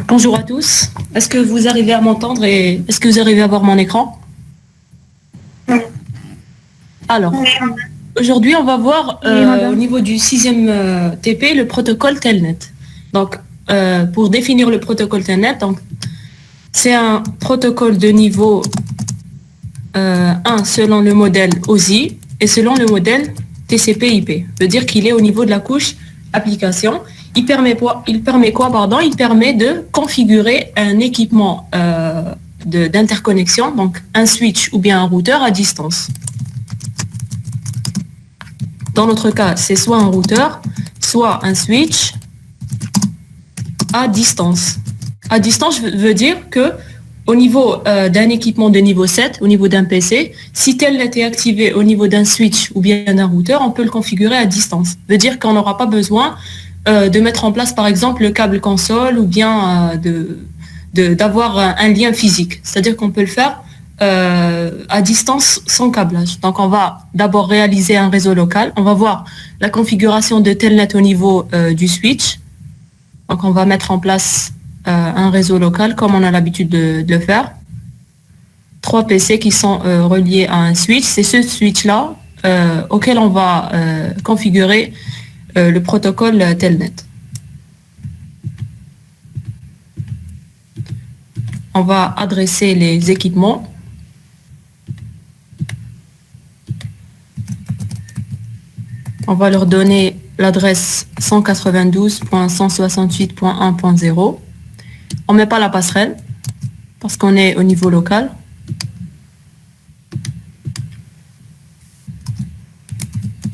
Bonjour à tous. Est-ce que vous arrivez à m'entendre et est-ce que vous arrivez à voir mon écran? Alors, aujourd'hui, on va voir au niveau du 6e TP le protocole Telnet. Donc, pour définir le protocole Telnet, donc, c'est un protocole de niveau 1 selon le modèle OSI et selon le modèle TCP/IP. Ça veut dire qu'il est au niveau de la couche application. Il permet quoi? Il permet de configurer un équipement d'interconnexion, donc un switch ou bien un routeur à distance. Dans notre cas, c'est soit un routeur, soit un switch à distance. À distance veut dire que au niveau d'un équipement de niveau 7, au niveau d'un PC, si Telnet est activé au niveau d'un switch ou bien d'un routeur, on peut le configurer à distance. Ça veut dire qu'on n'aura pas besoin de mettre en place, par exemple, le câble console ou bien d'avoir un lien physique. C'est-à-dire qu'on peut le faire à distance sans câblage. Donc, on va d'abord réaliser un réseau local. On va voir la configuration de Telnet au niveau du switch. Donc, on va mettre en place un réseau local comme on a l'habitude de le faire. 3 PC qui sont reliés à un switch. C'est ce switch-là auquel on va configurer le protocole Telnet. On va adresser les équipements. On va leur donner l'adresse 192.168.1.0. On ne met pas la passerelle parce qu'on est au niveau local.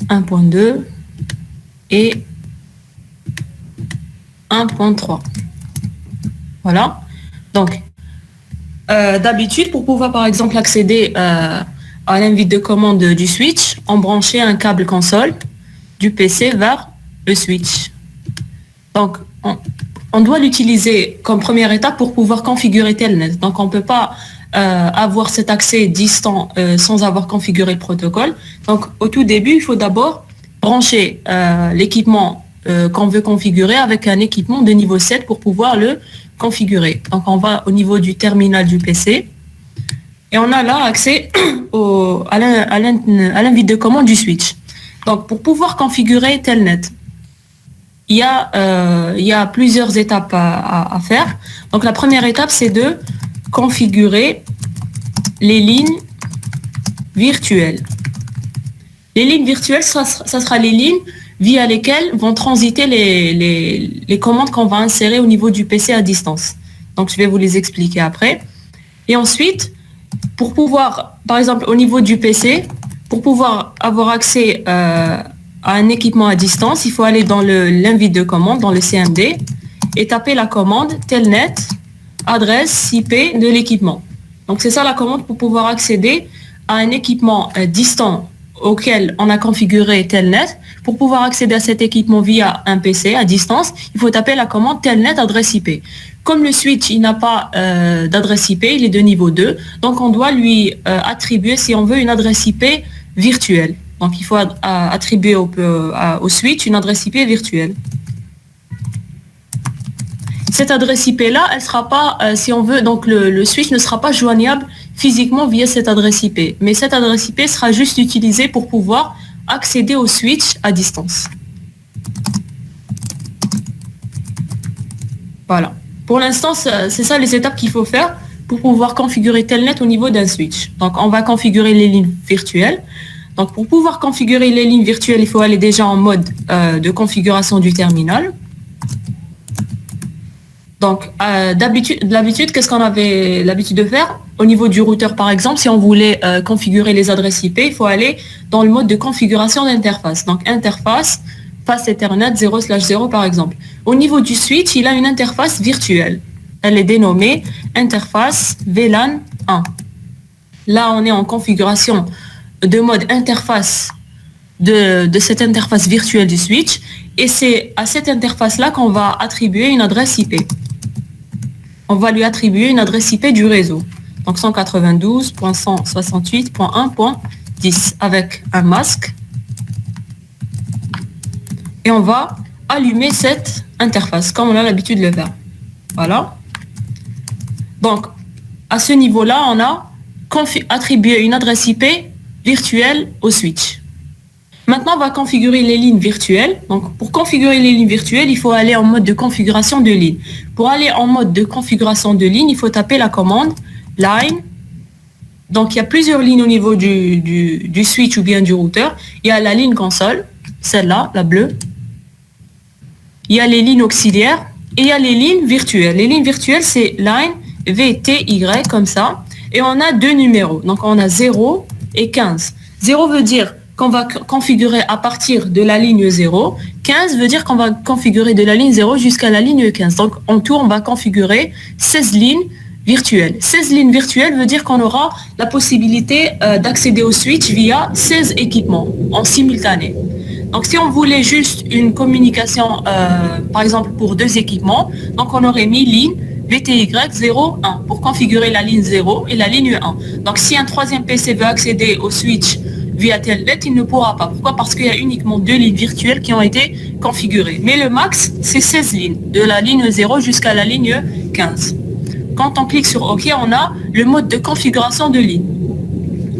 « 1.2 » et 1.3. Voilà. Donc, d'habitude, pour pouvoir par exemple accéder à l'invite de commande du switch, on branchait un câble console du PC vers le switch. Donc, on doit l'utiliser comme première étape pour pouvoir configurer Telnet. Donc, on ne peut pas avoir cet accès distant sans avoir configuré le protocole. Donc, au tout début, il faut d'abord brancher l'équipement qu'on veut configurer avec un équipement de niveau 7 pour pouvoir le configurer. Donc, on va au niveau du terminal du PC et on a là accès à l'invite de commande du switch. Donc, pour pouvoir configurer Telnet, il y a plusieurs étapes à faire. Donc, la première étape, c'est de configurer les lignes virtuelles. Les lignes virtuelles, ça sera les lignes via lesquelles vont transiter les commandes qu'on va insérer au niveau du PC à distance. Donc, je vais vous les expliquer après. Et ensuite, pour pouvoir, par exemple, au niveau du PC, pour pouvoir avoir accès à un équipement à distance, il faut aller dans l'invite de commande, dans le CMD, et taper la commande Telnet, adresse IP de l'équipement. Donc, c'est ça la commande pour pouvoir accéder à un équipement distant auquel on a configuré Telnet. Pour pouvoir accéder à cet équipement via un PC à distance, il faut taper la commande Telnet adresse IP. Comme le switch, il n'a pas d'adresse IP, il est de niveau 2, donc on doit lui attribuer, si on veut, une adresse IP virtuelle. Donc il faut attribuer au switch une adresse IP virtuelle. Cette adresse IP-là, elle sera pas, si on veut, donc le switch ne sera pas joignable physiquement via cette adresse IP. Mais cette adresse IP sera juste utilisée pour pouvoir accéder au switch à distance. Voilà. Pour l'instant, c'est ça les étapes qu'il faut faire pour pouvoir configurer Telnet au niveau d'un switch. Donc, on va configurer les lignes virtuelles. Donc, pour pouvoir configurer les lignes virtuelles, il faut aller déjà en mode de configuration du terminal. Donc, d'habitude, qu'est-ce qu'on avait l'habitude de faire? Au niveau du routeur, par exemple, si on voulait configurer les adresses IP, il faut aller dans le mode de configuration d'interface. Donc, interface, passe Ethernet 0/0, par exemple. Au niveau du switch, il a une interface virtuelle. Elle est dénommée interface VLAN 1. Là, on est en configuration de mode interface de cette interface virtuelle du switch. Et c'est à cette interface-là qu'on va attribuer une adresse IP. On va lui attribuer une adresse IP du réseau. Donc 192.168.1.10 avec un masque. Et on va allumer cette interface comme on a l'habitude de le faire. Voilà. Donc, à ce niveau-là, on a attribué une adresse IP virtuelle au switch. Maintenant, on va configurer les lignes virtuelles. Donc, pour configurer les lignes virtuelles, il faut aller en mode de configuration de ligne. Pour aller en mode de configuration de ligne, il faut taper la commande line. Donc, il y a plusieurs lignes au niveau du switch ou bien du routeur. Il y a la ligne console, celle-là, la bleue. Il y a les lignes auxiliaires et il y a les lignes virtuelles. Les lignes virtuelles, c'est line VTY comme ça. Et on a deux numéros. Donc, on a 0 et 15. 0 veut dire qu'on va configurer à partir de la ligne 0. 15 veut dire qu'on va configurer de la ligne 0 jusqu'à la ligne 15. Donc, en tout, on va configurer 16 lignes virtuelles. 16 lignes virtuelles veut dire qu'on aura la possibilité d'accéder au switch via 16 équipements en simultané. Donc, si on voulait juste une communication, par exemple, pour deux équipements, donc on aurait mis ligne VTY 0, 1 pour configurer la ligne 0 et la ligne 1. Donc, si un troisième PC veut accéder au switch via Telnet, il ne pourra pas. Pourquoi? Parce qu'il y a uniquement deux lignes virtuelles qui ont été configurées. Mais le max, c'est 16 lignes, de la ligne 0 jusqu'à la ligne 15. Quand on clique sur OK, on a le mode de configuration de ligne.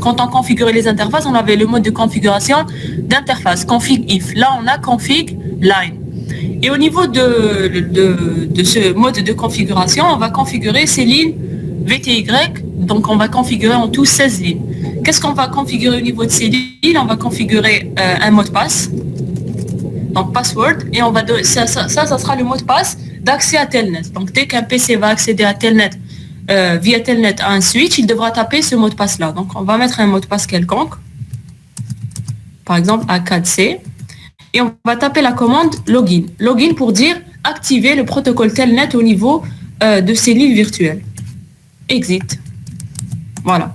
Quand on configurait les interfaces, on avait le mode de configuration d'interface, config if. Là, on a config line. Et au niveau de ce mode de configuration, on va configurer ces lignes VTY. Donc, on va configurer en tout 16 lignes. Qu'est-ce qu'on va configurer au niveau de ces lignes? On va configurer un mot de passe, donc password, et on va ça sera le mot de passe d'accès à Telnet. Donc, dès qu'un PC va accéder à Telnet via Telnet à un switch, il devra taper ce mot de passe-là. Donc, on va mettre un mot de passe quelconque, par exemple A4C, et on va taper la commande login. Login pour dire activer le protocole Telnet au niveau de ces lignes virtuelles. Exit. Voilà.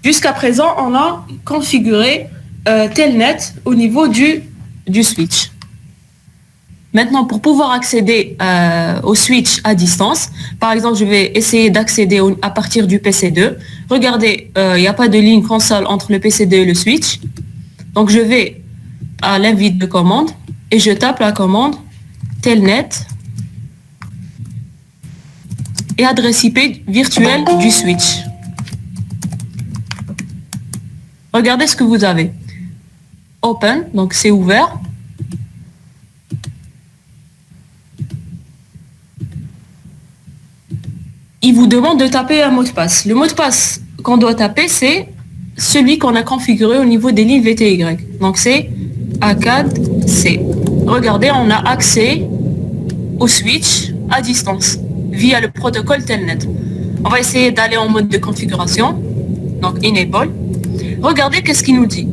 Jusqu'à présent, on a configuré Telnet au niveau du switch. Maintenant, pour pouvoir accéder au switch à distance, par exemple, je vais essayer d'accéder à partir du PC2. Regardez, il n'y a pas de ligne console entre le PC2 et le switch. Donc, je vais à l'invite de commande et je tape la commande Telnet et adresse IP virtuelle du switch. Regardez ce que vous avez. Open, donc c'est ouvert. Il vous demande de taper un mot de passe. Le mot de passe qu'on doit taper, c'est celui qu'on a configuré au niveau des lignes VTY. Donc c'est A4C. Regardez, on a accès au switch à distance via le protocole Telnet. On va essayer d'aller en mode de configuration. Donc Enable. Regardez qu'est-ce qu'il nous dit.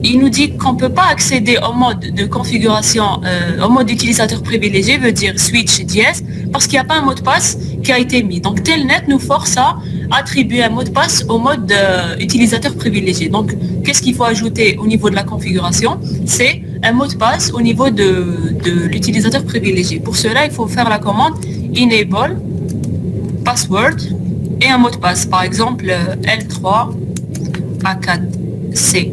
Il nous dit qu'on ne peut pas accéder au mode de configuration, au mode utilisateur privilégié, veut dire switch dièse, parce qu'il n'y a pas un mot de passe qui a été mis. Donc Telnet nous force à attribuer un mot de passe au mode utilisateur privilégié. Donc qu'est-ce qu'il faut ajouter au niveau de la configuration? C'est un mot de passe au niveau de l'utilisateur privilégié. Pour cela, il faut faire la commande enable password et un mot de passe. Par exemple, L3 A4C.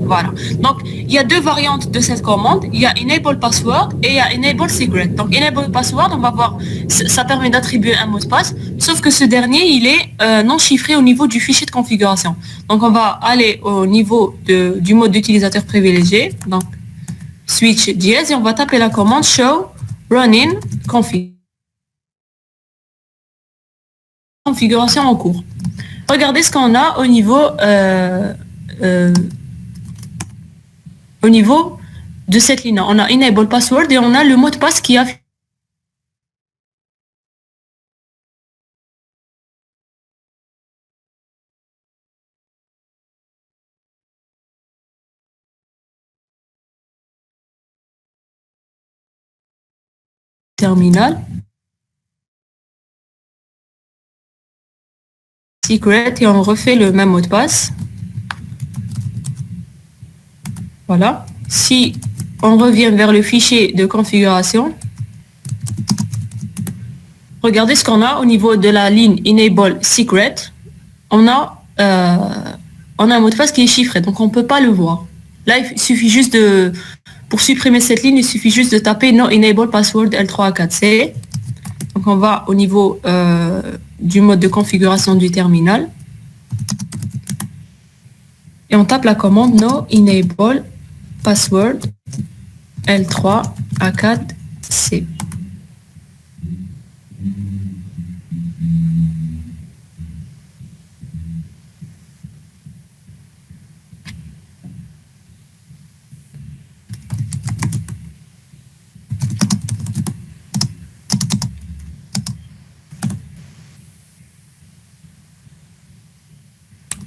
Voilà. Donc, il y a deux variantes de cette commande. Il y a Enable Password et il y a Enable Secret. Donc, Enable Password, on va voir, ça permet d'attribuer un mot de passe, sauf que ce dernier, il est non chiffré au niveau du fichier de configuration. Donc, on va aller au niveau du mode d'utilisateur privilégié, donc switch dièse, et on va taper la commande show running config. Configuration en cours. Regardez ce qu'on a au niveau de cette ligne. On a Enable Password et on a le mot de passe qui a terminal. Secret et on refait le même mot de passe. Voilà. Si on revient vers le fichier de configuration, regardez ce qu'on a au niveau de la ligne Enable Secret. On a un mot de passe qui est chiffré, donc on ne peut pas le voir. Là, il suffit juste pour supprimer cette ligne, il suffit juste de taper No Enable Password L3A4C. Donc on va au niveau du mode de configuration du terminal. Et on tape la commande no enable password L3 A4C.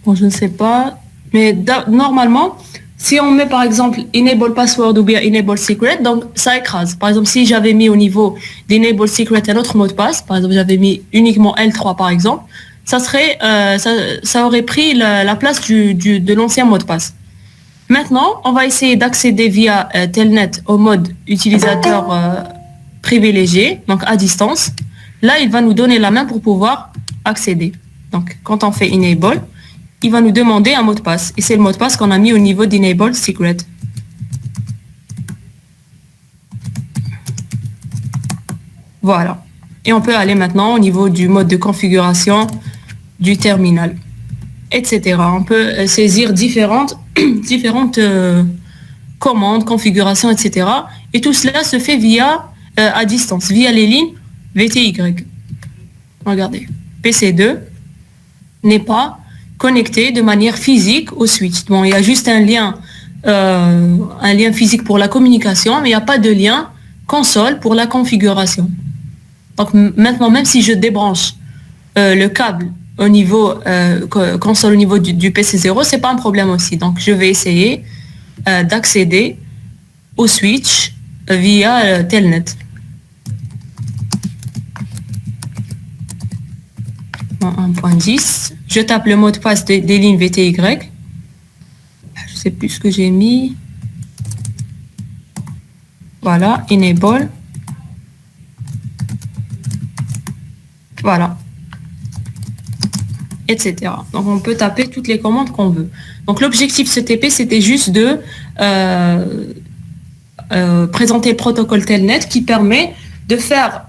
Bon, je ne sais pas, mais normalement, si on met par exemple enable password ou bien enable secret, donc ça écrase. Par exemple, si j'avais mis au niveau d'enable secret un autre mot de passe, par exemple j'avais mis uniquement L3 par exemple, ça serait, ça aurait pris la place de l'ancien mot de passe. Maintenant, on va essayer d'accéder via Telnet au mode utilisateur privilégié, donc à distance. Là, il va nous donner la main pour pouvoir accéder. Donc, quand on fait enable, il va nous demander un mot de passe. Et c'est le mot de passe qu'on a mis au niveau d'enable secret. Voilà. Et on peut aller maintenant au niveau du mode de configuration du terminal, etc. On peut saisir différentes commandes, configurations, etc. Et tout cela se fait via à distance, via les lignes VTY. Regardez, PC2 n'est pas connecté de manière physique au switch. Bon, il y a juste un lien physique pour la communication, mais il n'y a pas de lien console pour la configuration. Donc maintenant, même si je débranche le câble au niveau console au niveau du PC0, c'est pas un problème aussi. Donc je vais essayer d'accéder au switch via Telnet. 1.10. Je tape le mot de passe des lignes VTY. Je sais plus ce que j'ai mis. Voilà, enable. Voilà. Etc. Donc on peut taper toutes les commandes qu'on veut. Donc l'objectif de ce TP, c'était juste de présenter le protocole Telnet qui permet de faire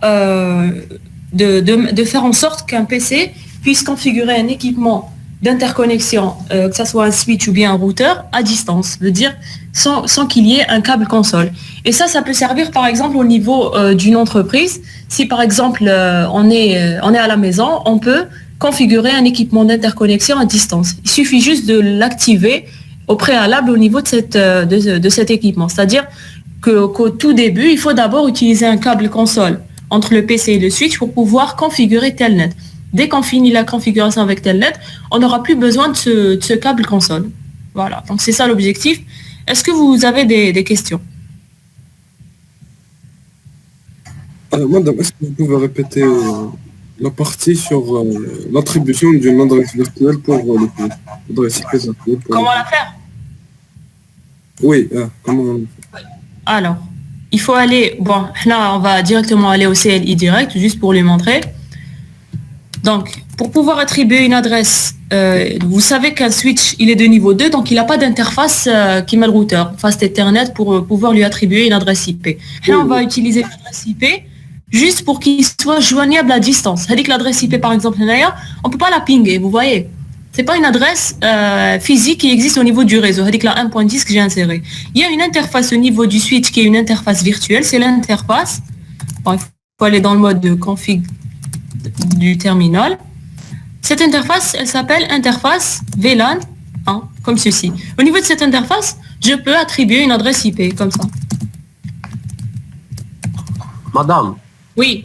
de faire en sorte qu'un PC puisse configurer un équipement d'interconnexion, que ce soit un switch ou bien un routeur, à distance, veut dire sans qu'il y ait un câble console. Et ça peut servir par exemple au niveau d'une entreprise. Si par exemple on est à la maison, on peut configurer un équipement d'interconnexion à distance. Il suffit juste de l'activer au préalable au niveau de cet équipement. C'est-à-dire qu'au tout début, il faut d'abord utiliser un câble console entre le PC et le switch pour pouvoir configurer Telnet. Dès qu'on finit la configuration avec Telnet, on n'aura plus besoin de ce câble console. Voilà, donc c'est ça l'objectif. Est-ce que vous avez des questions? Madame, est-ce que vous pouvez répéter la partie sur l'attribution d'une adresse virtuelle pour l'adresse IP virtuelle Comment la faire? Oui, comment... Alors, il faut aller... Bon, là, on va directement aller au CLI direct, juste pour lui montrer. Donc, pour pouvoir attribuer une adresse, vous savez qu'un switch, il est de niveau 2, donc il n'a pas d'interface qui met le routeur, Fast Ethernet, pour pouvoir lui attribuer une adresse IP. Là, on va utiliser l'adresse IP juste pour qu'il soit joignable à distance. C'est-à-dire que l'adresse IP, par exemple, on ne peut pas la pinguer, vous voyez. C'est pas une adresse physique qui existe au niveau du réseau. C'est-à-dire que la 1.10 que j'ai insérée. Il y a une interface au niveau du switch qui est une interface virtuelle. C'est l'interface. Bon, il faut aller dans le mode de config du terminal. Cette interface, elle s'appelle interface VLAN 1, comme ceci. Au niveau de cette interface, je peux attribuer une adresse IP, comme ça. Madame. Oui.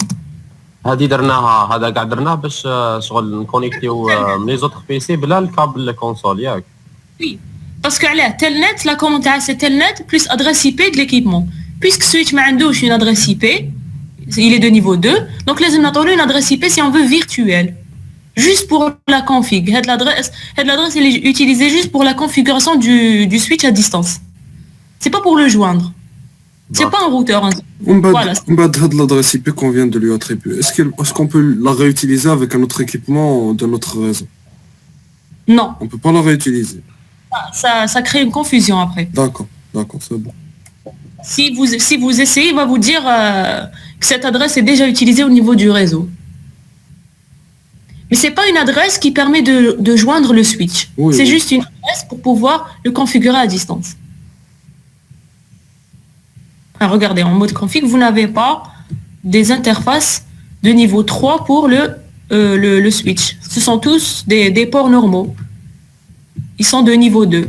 هذه درناها هذا قاعد درناه باش شغل نكونيكتيو من لي زوتر بي سي بلا الكابل كونسول ياك. Oui. Parce que على Telnet, la commande c'est Telnet plus adresse IP de l'équipement. Puisque switch ما عندوش une adresse IP, il est de niveau 2, donc لازم نعطولو une adresse IP si on veut virtuelle. Juste pour la config. Cette adresse elle est utilisée juste pour la configuration du switch à distance. C'est pas pour le joindre. C'est pas un routeur. Voilà. L'adresse IP qu'on vient de lui attribuer, est-ce qu'on peut la réutiliser avec un autre équipement de notre réseau? Non. On peut pas la réutiliser. Ça crée une confusion après. D'accord, c'est bon. Si vous essayez, il va vous dire que cette adresse est déjà utilisée au niveau du réseau. Mais c'est pas une adresse qui permet de joindre le switch. Oui, C'est oui. juste une adresse pour pouvoir le configurer à distance. Ah, regardez, en mode config, vous n'avez pas des interfaces de niveau 3 pour le switch. Ce sont tous des ports normaux. Ils sont de niveau 2.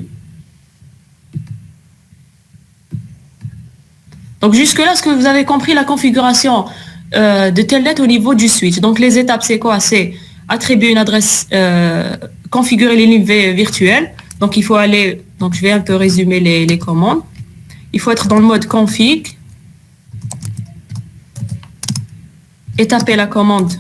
Donc jusque-là, est-ce que vous avez compris la configuration de Telnet au niveau du switch? Donc les étapes, c'est quoi? C'est attribuer une adresse, configurer les lignes virtuelles. Donc il faut aller, donc je vais un peu résumer les commandes. Il faut être dans le mode config et taper la commande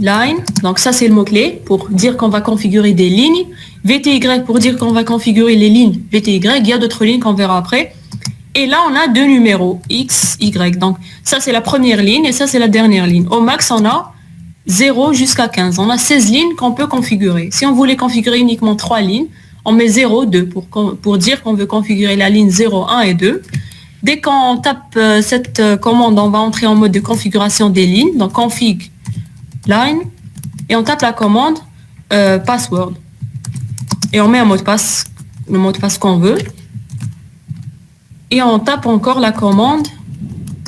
line. Donc ça c'est le mot-clé pour dire qu'on va configurer des lignes. VTY pour dire qu'on va configurer les lignes VTY. Il y a d'autres lignes qu'on verra après. Et là on a deux numéros, X, Y. Donc ça c'est la première ligne et ça c'est la dernière ligne. Au max on a 0 jusqu'à 15. On a 16 lignes qu'on peut configurer. Si on voulait configurer uniquement 3 lignes, on met 0, 2 pour dire qu'on veut configurer la ligne 0, 1 et 2. Dès qu'on tape cette commande, on va entrer en mode de configuration des lignes. Donc config line et on tape la commande password. Et on met un mot de passe, le mot de passe qu'on veut. Et on tape encore la commande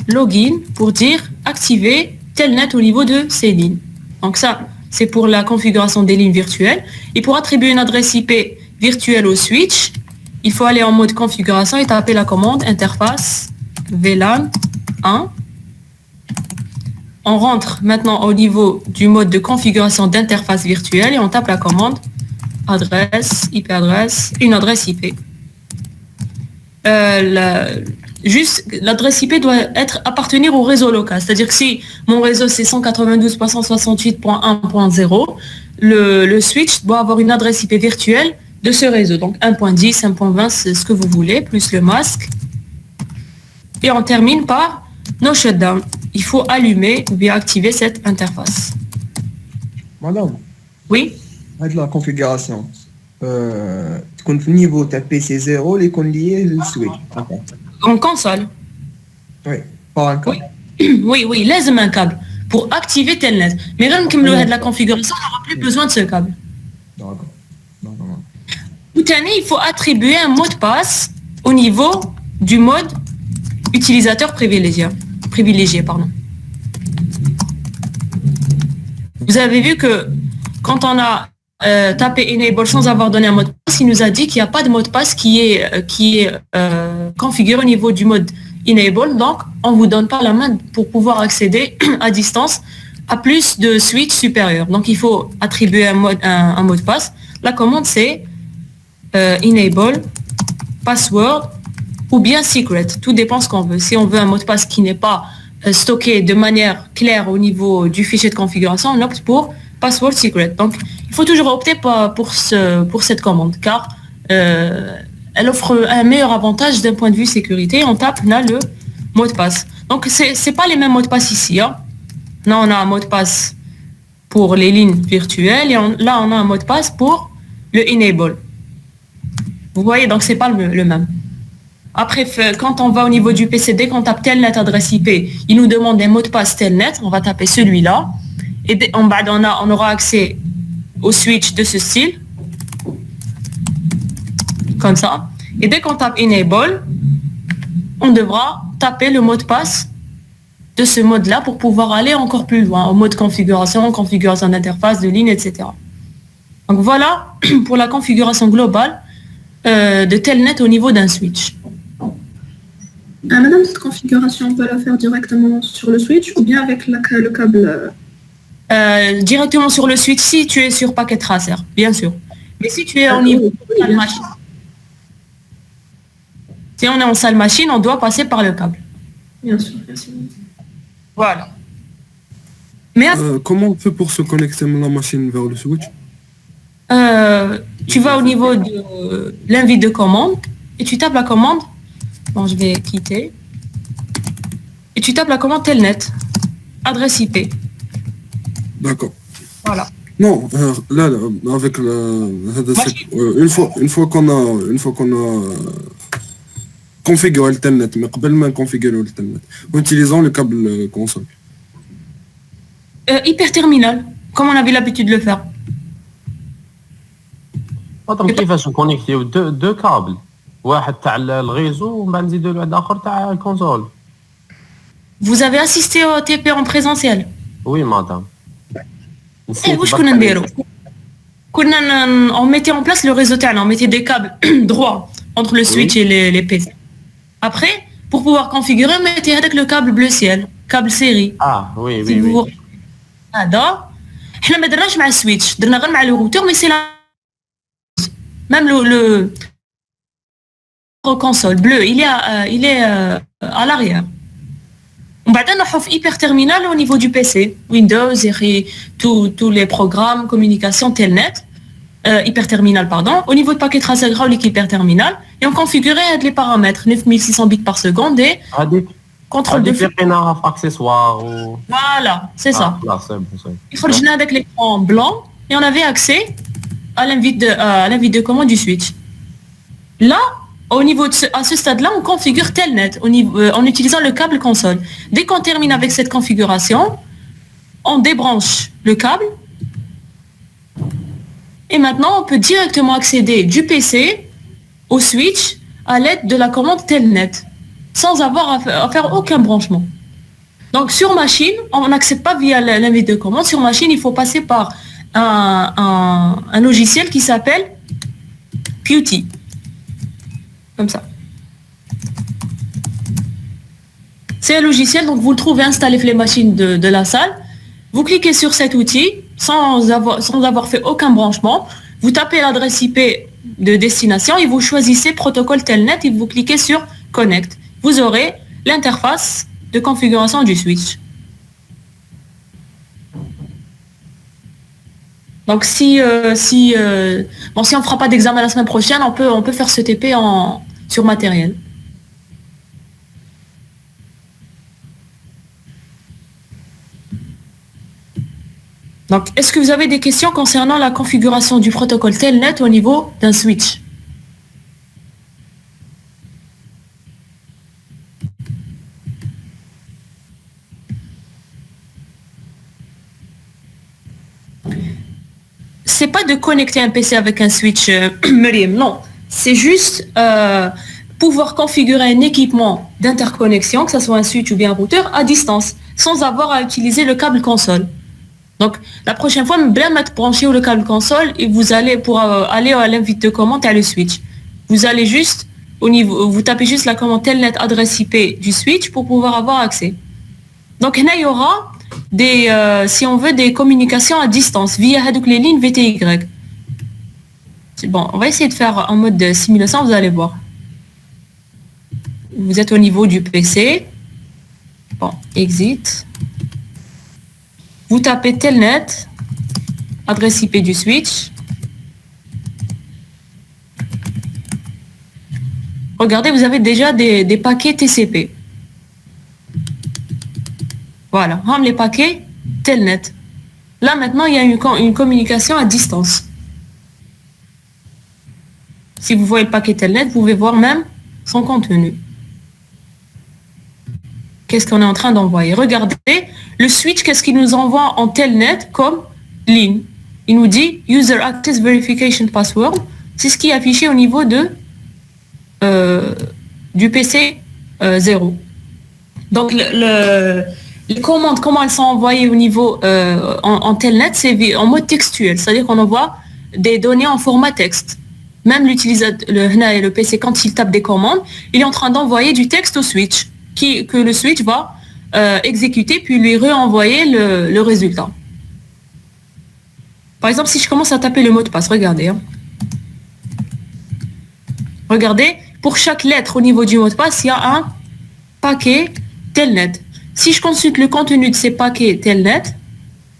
login pour dire activer Telnet au niveau de ces lignes. Donc ça, c'est pour la configuration des lignes virtuelles. Et pour attribuer une adresse IP virtuelle au switch, il faut aller en mode configuration et taper la commande interface VLAN 1. On rentre maintenant au niveau du mode de configuration d'interface virtuelle et on tape la commande adresse, IP adresse, une adresse IP. L'adresse IP doit appartenir au réseau local. C'est-à-dire que si mon réseau c'est 192.168.1.0, le switch doit avoir une adresse IP virtuelle de ce réseau. Donc 1.10, 1.20, c'est ce que vous voulez, plus le masque. Et on termine par no shutdown. Il faut allumer ou bien activer cette interface. Madame, Oui. avec la configuration, au niveau de PC0, les qu'on lié le switch. En console. Oui, par un câble. Oui, laisse un câble pour activer Telnet. Mais même comme le head de la configuration, on n'aura plus besoin de ce câble. D'accord. Tout année, il faut attribuer un mot de passe au niveau du mode utilisateur privilégié. Vous avez vu que quand on a tapé enable sans avoir donné un mot de passe, il nous a dit qu'il n'y a pas de mot de passe qui est configuré au niveau du mode enable. Donc, on ne vous donne pas la main pour pouvoir accéder à distance à plus de switch supérieurs. Donc, il faut attribuer un mot de passe. La commande, c'est enable password ou bien secret. Tout dépend ce qu'on veut. Si on veut un mot de passe qui n'est pas stocké de manière claire au niveau du fichier de configuration, on opte pour password secret. Donc, il faut toujours opter pour cette commande car elle offre un meilleur avantage d'un point de vue sécurité. On tape là le mot de passe. Donc, c'est pas les mêmes mots de passe ici. Hein. Là, on a un mot de passe pour les lignes virtuelles et là, on a un mot de passe pour le enable. Vous voyez, donc c'est pas le même. Après, quand on va au niveau du PC, dès qu'on tape Telnet adresse IP, il nous demande un mot de passe Telnet. On va taper celui-là. Et en bas, on aura accès au switch de ce style. Comme ça. Et dès qu'on tape Enable, on devra taper le mot de passe de ce mode-là pour pouvoir aller encore plus loin, au mode configuration d'interface, de ligne, etc. Donc voilà pour la configuration globale de Telnet au niveau d'un switch. Madame, cette configuration, on peut la faire directement sur le switch ou bien avec le câble directement sur le switch si tu es sur Packet Tracer, bien sûr. Mais si tu es au niveau de salle machine, si on est en salle machine, on doit passer par le câble. Bien sûr, merci. Voilà. Mais Comment on fait pour se connecter la machine vers le switch? Tu vas au niveau de l'invite de commande et tu tapes la commande. Bon, je vais quitter. Et tu tapes la commande Telnet, adresse IP. D'accord. Voilà. Non, là, avec une fois qu'on a configuré le Telnet, mais قبل ما configurer le Telnet, en utilisant le câble console. Hyperterminal, comme on avait l'habitude de le faire. دونك كيفاش نكونيكتيو دو كابل واحد تاع الغيزو ومن بعد نزيدو لواحد اخر تاع الكونسول. Vous avez assisté au TP en présentiel. وي مدام. واش كنا نديرو؟ on mettait en place le réseau تاعنا, on mettait des câbles droits entre le switch et les PC. Après, pour pouvoir configurer, on mettait avec le câble bleu ciel, câble série. وي وي وي. هذا حنا ما درناش مع السويتش, درنا غير مع le routeur, mais c'est la même le console bleu, il est à l'arrière. On va donner un hyper terminal au niveau du PC, Windows et tous les programmes, communication, telnet, hyper terminal pardon, au niveau de paquet tracé hydraulique hyper terminal, et on configurait les paramètres 9600 bits par seconde et contrôle de flux. Accessoires ou... Voilà, c'est ça. Là, c'est bon, c'est... Il faut le avec l'écran blanc et on avait accès à l'invite de commande du switch. Là, au niveau à ce stade-là, on configure telnet en utilisant le câble console. Dès qu'on termine avec cette configuration, on débranche le câble et maintenant on peut directement accéder du PC au switch à l'aide de la commande telnet sans avoir à faire aucun branchement. Donc sur machine, on n'accède pas via l'invite de commande. Sur machine, il faut passer par un logiciel qui s'appelle Qt. Comme ça. C'est un logiciel, donc vous le trouvez installé sur les machines de la salle. Vous cliquez sur cet outil sans avoir fait aucun branchement. Vous tapez l'adresse IP de destination et vous choisissez protocole telnet et vous cliquez sur Connect. Vous aurez l'interface de configuration du switch. Donc si on ne fera pas d'examen la semaine prochaine, on peut faire ce TP sur matériel. Donc, est-ce que vous avez des questions concernant la configuration du protocole telnet au niveau d'un switch? C'est pas de connecter un PC avec un switch, Myriam, non. C'est juste pouvoir configurer un équipement d'interconnexion, que ce soit un switch ou bien un routeur, à distance, sans avoir à utiliser le câble console. Donc, la prochaine fois, bien mettre branché le câble console et vous allez pour aller à l'invite de commande à le switch. Vous allez juste vous tapez juste la commande telnet adresse IP du switch pour pouvoir avoir accès. Donc, là, il y aura si on veut des communications à distance via les lignes VTY. Bon, on va essayer de faire en mode de simulation, vous allez voir. Vous êtes au niveau du PC. Bon, exit. Vous tapez telnet, adresse IP du switch. Regardez, vous avez déjà des paquets TCP. Voilà, les paquets telnet. Là, maintenant, il y a une communication à distance. Si vous voyez le paquet telnet, vous pouvez voir même son contenu. Qu'est-ce qu'on est en train d'envoyer? Regardez, le switch, qu'est-ce qu'il nous envoie en telnet comme ligne? Il nous dit User Access Verification Password. C'est ce qui est affiché au niveau du PC 0. Donc, les commandes, comment elles sont envoyées au niveau en telnet, c'est en mode textuel. C'est-à-dire qu'on envoie des données en format texte. Même l'utilisateur, le PC, quand il tape des commandes, il est en train d'envoyer du texte au switch, que le switch va exécuter, puis lui renvoyer le résultat. Par exemple, si je commence à taper le mot de passe, regardez. Hein. Regardez, pour chaque lettre au niveau du mot de passe, il y a un paquet telnet. Si je consulte le contenu de ces paquets telnet,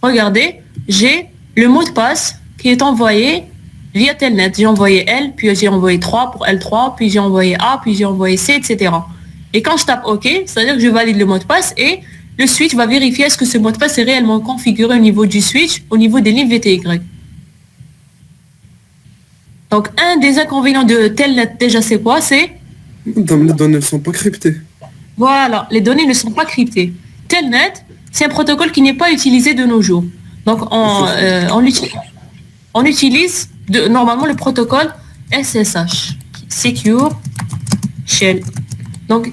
regardez, j'ai le mot de passe qui est envoyé via telnet. J'ai envoyé L, puis j'ai envoyé 3 pour L3, puis j'ai envoyé A, puis j'ai envoyé C, etc. Et quand je tape OK, c'est-à-dire que je valide le mot de passe et le switch va vérifier est-ce que ce mot de passe est réellement configuré au niveau du switch, au niveau des lignes VTY. Donc, un des inconvénients de telnet, déjà, c'est quoi? C'est... Madame, les données ne sont pas cryptées. Voilà, les données ne sont pas cryptées. Telnet, c'est un protocole qui n'est pas utilisé de nos jours. Donc, on utilise normalement le protocole SSH, Secure Shell. Donc,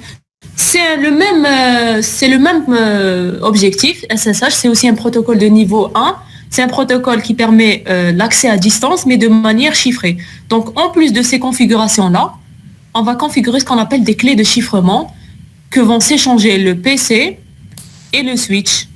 c'est le même objectif. SSH, c'est aussi un protocole de niveau 1. C'est un protocole qui permet l'accès à distance, mais de manière chiffrée. Donc, en plus de ces configurations-là, on va configurer ce qu'on appelle des clés de chiffrement que vont s'échanger le PC et le switch.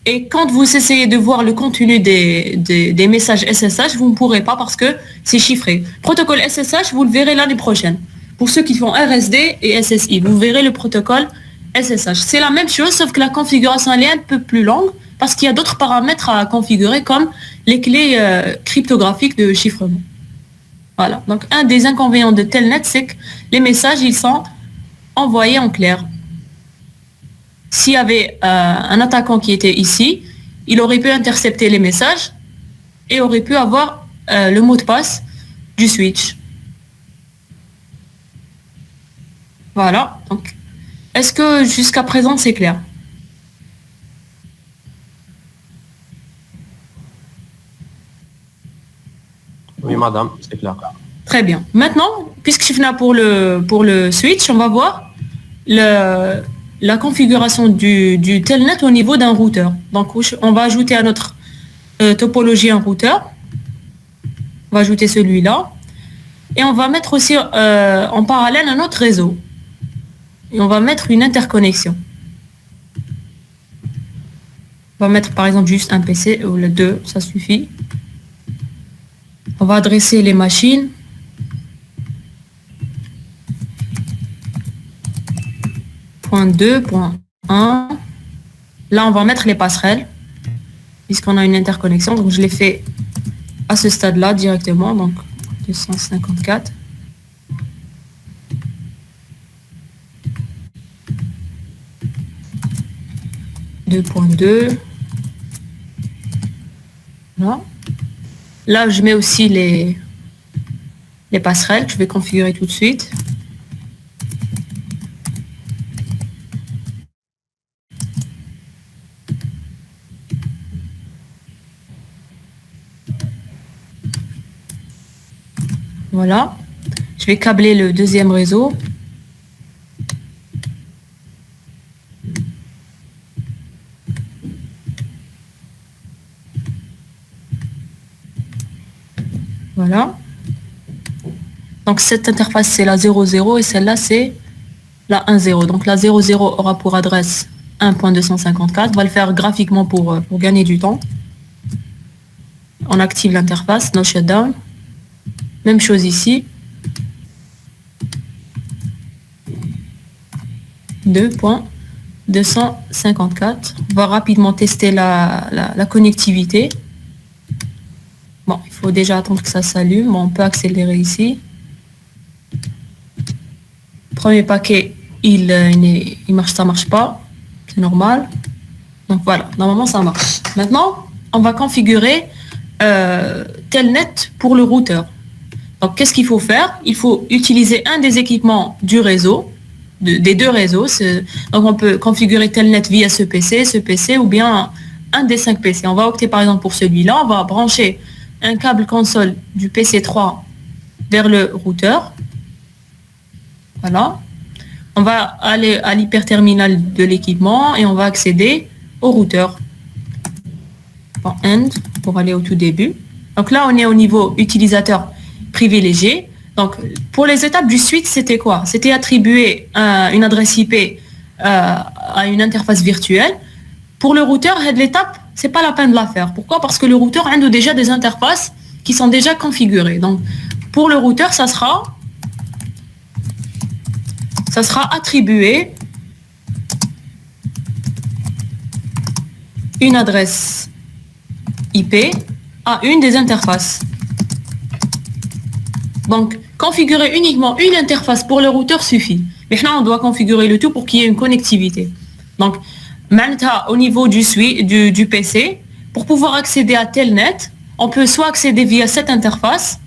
Et quand vous essayez de voir le contenu des messages SSH, vous ne pourrez pas parce que c'est chiffré. Protocole SSH, vous le verrez l'année prochaine. Pour ceux qui font RSD et SSI, vous verrez le protocole SSH. C'est la même chose, sauf que la configuration elle est un peu plus longue parce qu'il y a d'autres paramètres à configurer comme les clés cryptographiques de chiffrement. Voilà. Donc, un des inconvénients de Telnet, c'est que les messages, ils sont envoyés en clair. S'il y avait un attaquant qui était ici, il aurait pu intercepter les messages et aurait pu avoir le mot de passe du switch. Voilà. Donc, est-ce que jusqu'à présent, c'est clair? Oui, madame, c'est clair. Très bien. Maintenant, puisque je finis pour le switch, on va voir la configuration du telnet au niveau d'un routeur. Donc, on va ajouter à notre topologie un routeur. On va ajouter celui-là. Et on va mettre aussi en parallèle un autre réseau. Et on va mettre une interconnexion. On va mettre par exemple juste un PC ou le 2, ça suffit. On va adresser les machines. Point 2, point 1. Là, on va mettre les passerelles, puisqu'on a une interconnexion. Donc, je l'ai fait à ce stade-là directement. Donc, 254. .2. Voilà. Là, je mets aussi les passerelles que je vais configurer tout de suite. Voilà. Je vais câbler le deuxième réseau. Voilà. Donc cette interface c'est la 00 et celle-là c'est la 10. Donc la 00 aura pour adresse 1.254. On va le faire graphiquement pour gagner du temps. On active l'interface, no shutdown. Même chose ici. 2.254. On va rapidement tester la connectivité. Bon, il faut déjà attendre que ça s'allume. Bon, on peut accélérer ici. Premier paquet, il marche, ça marche pas. C'est normal. Donc voilà, normalement ça marche. Maintenant, on va configurer Telnet pour le routeur. Donc qu'est-ce qu'il faut faire? Il faut utiliser un des équipements du réseau, des deux réseaux. Donc on peut configurer Telnet via ce PC ou bien un des 5 PC. On va opter par exemple pour celui-là. On va brancher un câble console du PC3 vers le routeur. Voilà. On va aller à l'hyperterminal de l'équipement et on va accéder au routeur. Bon, end pour aller au tout début. Donc là, on est au niveau utilisateur privilégié. Donc pour les étapes du switch, c'était quoi? C'était attribuer une adresse IP à une interface virtuelle. Pour le routeur, l'étape, c'est pas la peine de la faire. Pourquoi? Parce que le routeur a déjà des interfaces qui sont déjà configurées. Donc, pour le routeur, ça sera attribué une adresse IP à une des interfaces. Donc, configurer uniquement une interface pour le routeur suffit. Maintenant, on doit configurer le tout pour qu'il y ait une connectivité. Donc, maintenant, au niveau du PC, pour pouvoir accéder à Telnet, on peut soit accéder via cette interface,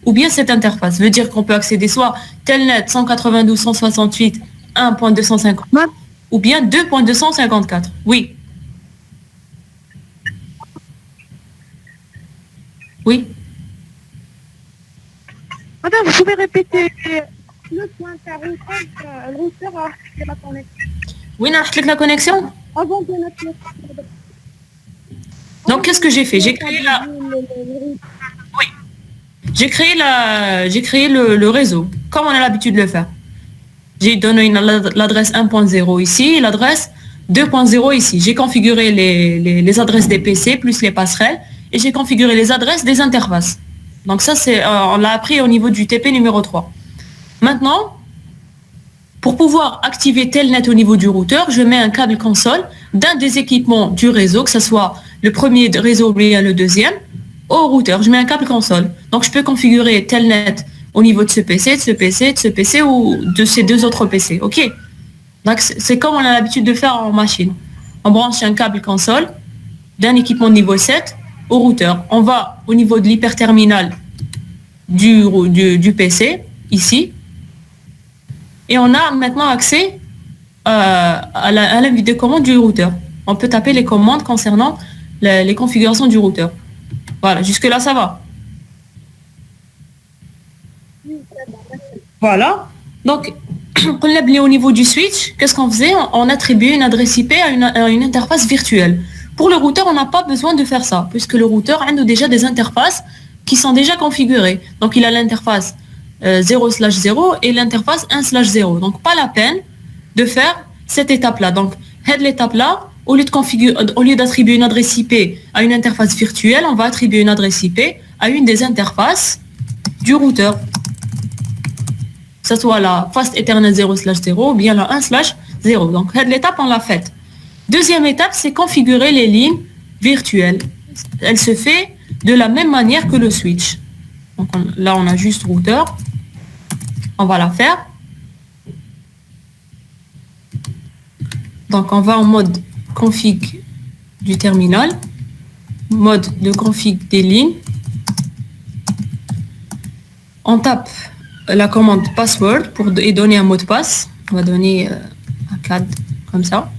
ou bien cette interface. Ça veut dire qu'on peut accéder soit Telnet 192.168.1.250. ou bien 2.254. Oui. Oui. Madame, vous pouvez répéter le point car le routeur a activé la connexion. Oui, on a activé la connexion. Avant de notre... Donc, qu'est-ce que j'ai fait? J'ai créé la... Oui. J'ai créé le réseau, comme on a l'habitude de le faire. J'ai donné l'adresse 1.0 ici, l'adresse 2.0 ici. J'ai configuré les adresses des PC plus les passerelles et j'ai configuré les adresses des interfaces. Donc ça, on l'a appris au niveau du TP numéro 3. Maintenant, pour pouvoir activer Telnet au niveau du routeur, je mets un câble console d'un des équipements du réseau, que ce soit le premier réseau ou bien le deuxième, au routeur. Je mets un câble console. Donc je peux configurer Telnet au niveau de ce PC, de ce PC, de ce PC ou de ces deux autres PC. OK? Donc c'est comme on a l'habitude de faire en machine. On branche un câble console d'un équipement niveau 7 au routeur. On va au niveau de l'hyperterminal du PC, ici. Et on a maintenant accès à l'invite de commande du routeur. On peut taper les commandes concernant les configurations du routeur. Voilà, jusque-là, ça va. Voilà. Donc, au niveau du switch, qu'est-ce qu'on faisait? On attribuait une adresse IP à une interface virtuelle. Pour le routeur, on n'a pas besoin de faire ça, puisque le routeur a déjà des interfaces qui sont déjà configurées. Donc, il a l'interface 0/0 et l'interface 1/0. Donc, pas la peine de faire cette étape-là. Donc, l'étape-là, au lieu d'attribuer une adresse IP à une interface virtuelle, on va attribuer une adresse IP à une des interfaces du routeur. Que ce soit la Fast Ethernet 0/0 ou bien la 1/0. Donc, l'étape, on l'a faite. Deuxième étape, c'est configurer les lignes virtuelles. Elle se fait de la même manière que le switch. Donc, là, on a juste routeur. On va la faire. Donc, on va en mode config du terminal, mode de config des lignes. On tape la commande password et donner un mot de passe. On va donner un cadre comme ça.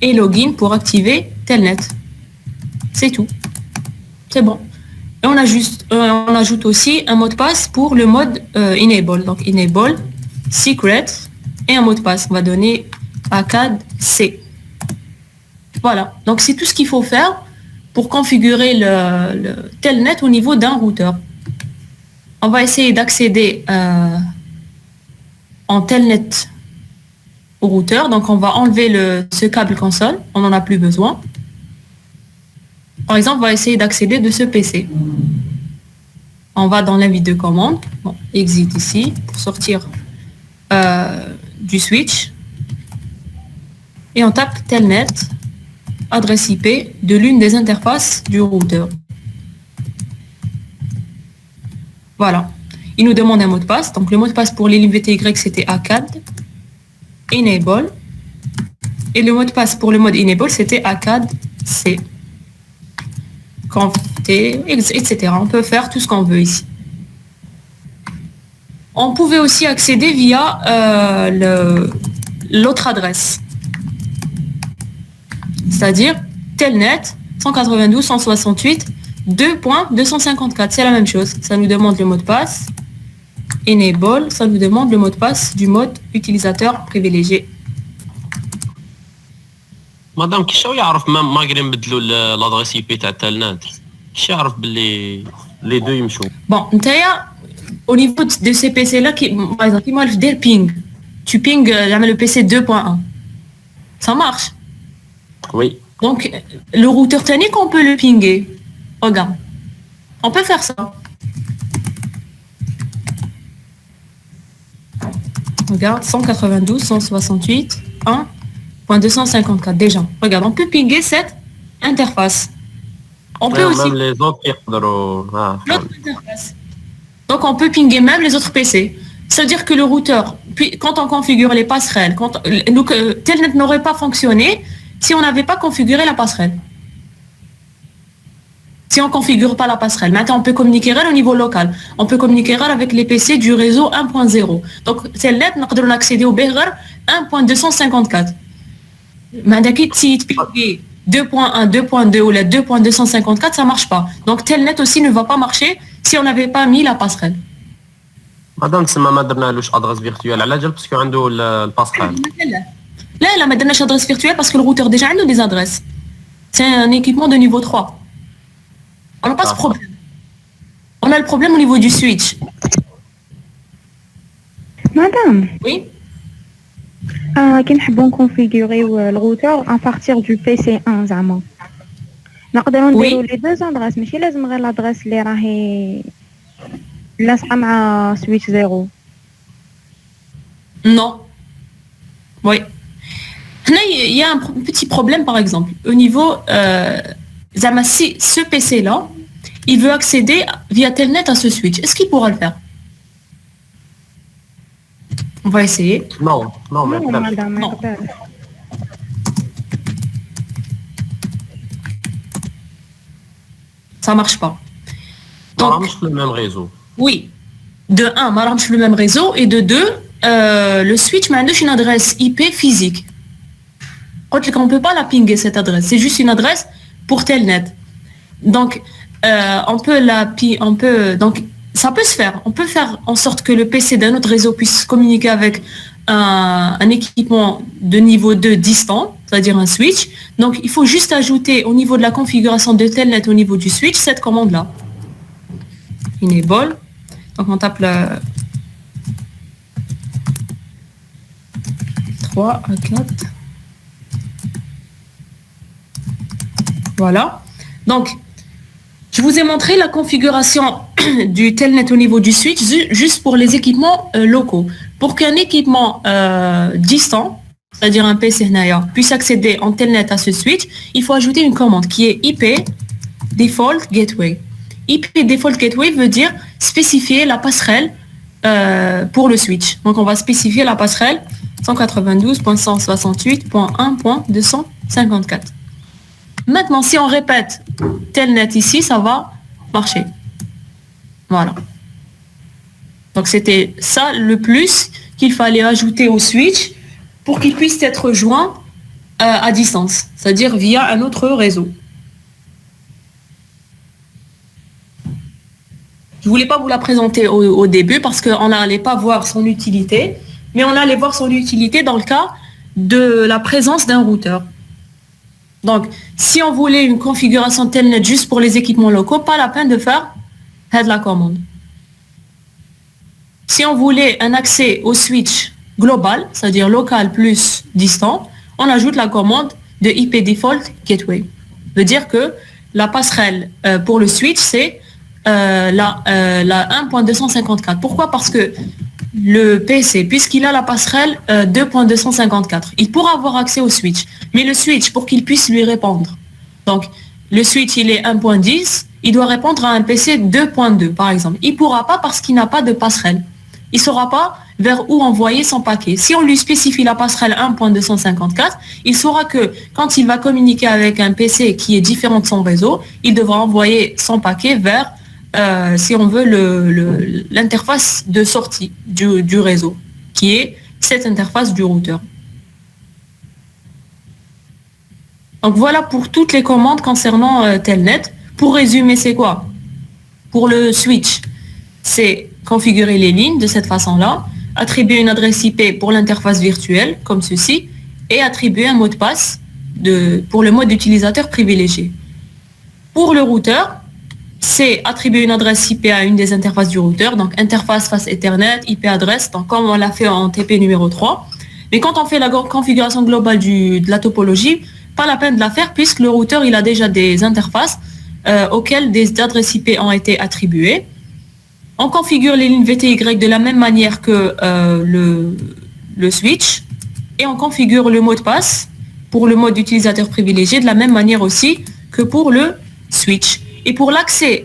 Et login pour activer Telnet. C'est tout. C'est bon. Et on ajoute aussi un mot de passe pour le mode enable. Donc enable, secret et un mot de passe. On va donner ACAD C. Voilà. Donc c'est tout ce qu'il faut faire pour configurer le Telnet au niveau d'un routeur. On va essayer d'accéder en Telnet au routeur. Donc on va enlever ce câble console. On n'en a plus besoin. Par exemple, on va essayer d'accéder de ce PC. On va dans l'invite de commande. Bon, exit ici pour sortir du switch. Et on tape Telnet, adresse IP de l'une des interfaces du routeur. Voilà. Il nous demande un mot de passe. Donc le mot de passe pour les lignes VTY, c'était ACAD. Enable. Et le mot de passe pour le mode Enable, c'était ACAD C. Conf T, etc. On peut faire tout ce qu'on veut ici. On pouvait aussi accéder via l'autre adresse. C'est-à-dire Telnet 192.168.2.254. C'est la même chose. Ça nous demande le mot de passe. Enable, ça nous demande le mot de passe du mode utilisateur privilégié. مدام كيش يعرف ما قاعدين نبدلوا l'adresse IP تاع Telnet كيش يعرف باللي les deux يمشوا. Bon, au niveau de ces PC là par exemple, il m'a fait ping. Tu ping le PC 2.1. Ça marche. Oui. Donc le routeur technique, on peut le pinguer. Regarde. On peut faire ça. Regarde, 192.168.1.254 déjà. Regarde, on peut pinguer cette interface. On peut aussi... Même les autres l'autre interface. Donc on peut pinguer même les autres PC. C'est-à-dire que le routeur, puis quand on configure les passerelles, Telnet n'aurait pas fonctionné si on n'avait pas configuré la passerelle. Si on ne configure pas la passerelle. Maintenant, on peut communiquer au niveau local. On peut communiquer avec les PC du réseau 1.0. Donc, Telnet, nous pouvons accéder au BR 1.254. Mais d'accord, si tu payes 2.1, 2.2 ou la 2.254, ça marche pas. Donc Telnet aussi ne va pas marcher si on n'avait pas mis la passerelle. مادام تسمى ما درنالوش ادرس فيرتوال على جال باسكو عنده الباسكال. Là, ما درناش adresse virtuelle parce que le routeur déjà a des adresses. C'est un équipement de niveau 3. On n'a pas ce problème. On a le problème au niveau du switch. Madame, Oui. كي نحبوا نكونفيغوريو الروتور à partir du PC1 زعما نقدروا نديروا لي deux adresses ماشي لازم غير l'adresse اللي راهي لاصقه مع switch 0. Non. Oui. Il y a un petit problème par exemple. Au niveau, Zama, si ce PC-là, il veut accéder via Telnet à ce switch, est-ce qu'il pourra le faire? On va essayer. Non, non, ما Non, يقدرش. madame, ما Non. يقدرش. Ça marche pas. ما Donc, راهمش في الميم ريزو. oui. De 1, ما راهمش le même réseau. Et de 2, le switch m'a une adresse IP physique. On ne peut pas la pinguer cette adresse. C'est juste une adresse pour Telnet. Donc, donc, ça peut se faire. On peut faire en sorte que le PC d'un autre réseau puisse communiquer avec un équipement de niveau 2 distant, c'est-à-dire un switch. Donc, il faut juste ajouter au niveau de la configuration de Telnet, au niveau du switch, cette commande-là. Enable. Donc, on tape le 3 à 4. Voilà. Donc, je vous ai montré la configuration du Telnet au niveau du switch juste pour les équipements locaux. Pour qu'un équipement distant, c'est-à-dire un PC puisse accéder en Telnet à ce switch, il faut ajouter une commande qui est IP Default Gateway. IP Default Gateway veut dire spécifier la passerelle pour le switch. Donc, on va spécifier la passerelle 192.168.1.254. Maintenant, si on répète Telnet ici, ça va marcher. Voilà. Donc, c'était ça le plus qu'il fallait ajouter au switch pour qu'il puisse être joint à distance, c'est-à-dire via un autre réseau. Je ne voulais pas vous la présenter au début parce qu'on n'allait pas voir son utilité, mais on allait voir son utilité dans le cas de la présence d'un routeur. Donc, si on voulait une configuration Telnet juste pour les équipements locaux, pas la peine de faire la commande. Si on voulait un accès au switch global, c'est-à-dire local plus distant, on ajoute la commande de IP Default Gateway. Ça veut dire que la passerelle pour le switch, c'est la 1.254. Pourquoi? Parce que le PC, puisqu'il a la passerelle 2.254, il pourra avoir accès au switch. Mais le switch, pour qu'il puisse lui répondre, donc le switch, il est 1.10, il doit répondre à un PC 2.2, par exemple. Il ne pourra pas parce qu'il n'a pas de passerelle. Il ne saura pas vers où envoyer son paquet. Si on lui spécifie la passerelle 1.254, il saura que quand il va communiquer avec un PC qui est différent de son réseau, il devra envoyer son paquet vers, si on veut, l'interface de sortie du réseau, qui est cette interface du routeur. Donc voilà pour toutes les commandes concernant Telnet. Pour résumer, c'est quoi? Pour le switch, c'est configurer les lignes de cette façon-là, attribuer une adresse IP pour l'interface virtuelle, comme ceci, et attribuer un mot de passe pour le mode d'utilisateur privilégié. Pour le routeur, c'est attribuer une adresse IP à une des interfaces du routeur, donc interface face Ethernet, IP adresse, donc comme on l'a fait en TP numéro 3. Mais quand on fait la configuration globale de la topologie, pas la peine de la faire puisque le routeur il a déjà des interfaces auxquelles des adresses IP ont été attribuées. On configure les lignes VTY de la même manière que le switch et on configure le mot de passe pour le mode utilisateur privilégié de la même manière aussi que pour le switch. Et pour l'accès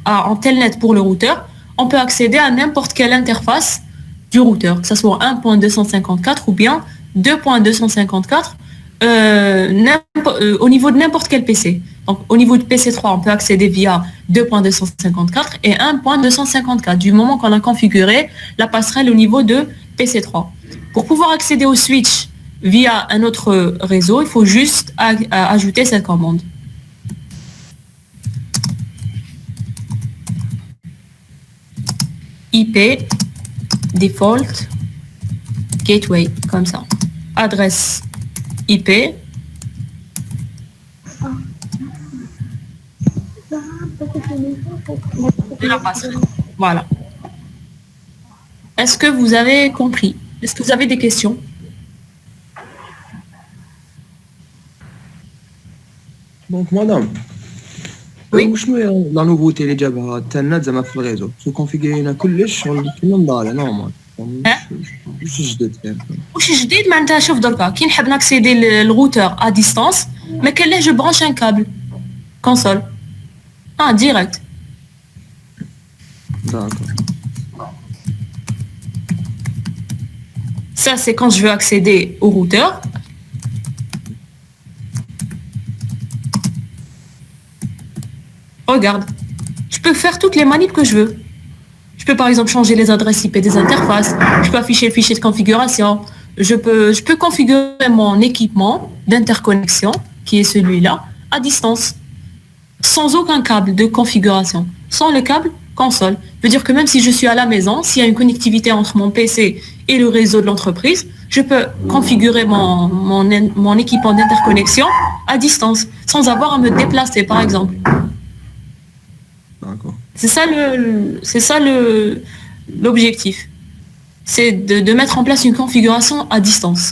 en Telnet pour le routeur, on peut accéder à n'importe quelle interface du routeur, que ce soit 1.254 ou bien 2.254 au niveau de n'importe quel PC. Donc au niveau du PC3, on peut accéder via 2.254 et 1.254 du moment qu'on a configuré la passerelle au niveau de PC3. Pour pouvoir accéder au switch via un autre réseau, il faut juste ajouter cette commande. IP default gateway, comme ça. Adresse IP. De la passerelle. Voilà. Est-ce que vous avez compris? Est-ce que vous avez des questions? دونك مدام وشنو هي لا نوفوتي اللي جابها التنات زعما في الريزو سو كونفيغورينا كلش شغل كيما مضالة نورمال واش جدد فيها واش جديد معناتها شوف دركا كي نحب ناكسيدي الروتور ا ديستانس ما كان ليه جو برانش ان كابل كونسول ديريكت داكور ça c'est quand je veux accéder au routeur. Regarde, je peux faire toutes les manips que je veux. Je peux par exemple changer les adresses IP des interfaces, je peux afficher le fichier de configuration, je peux configurer mon équipement d'interconnexion, qui est celui-là, à distance, sans aucun câble de configuration, sans le câble console. Je veux dire que même si je suis à la maison, s'il y a une connectivité entre mon PC et le réseau de l'entreprise, je peux configurer mon équipement d'interconnexion à distance, sans avoir à me déplacer par exemple. C'est ça l'objectif. C'est de mettre en place une configuration à distance.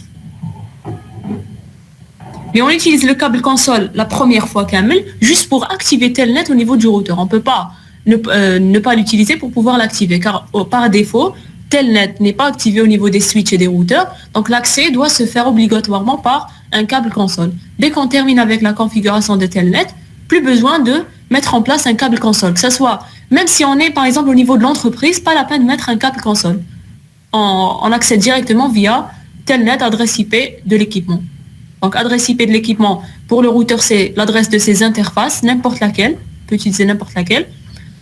Mais on utilise le câble console la première fois Kamel juste pour activer Telnet au niveau du routeur. On ne peut pas ne pas l'utiliser pour pouvoir l'activer car par défaut, Telnet n'est pas activé au niveau des switches et des routeurs. Donc l'accès doit se faire obligatoirement par un câble console. Dès qu'on termine avec la configuration de Telnet, plus besoin de mettre en place un câble console. Que ça soit, même si on est par exemple au niveau de l'entreprise, pas la peine de mettre un câble console. On accède directement via Telnet, adresse IP de l'équipement. Donc adresse IP de l'équipement, pour le routeur, c'est l'adresse de ses interfaces, n'importe laquelle, on peut utiliser n'importe laquelle.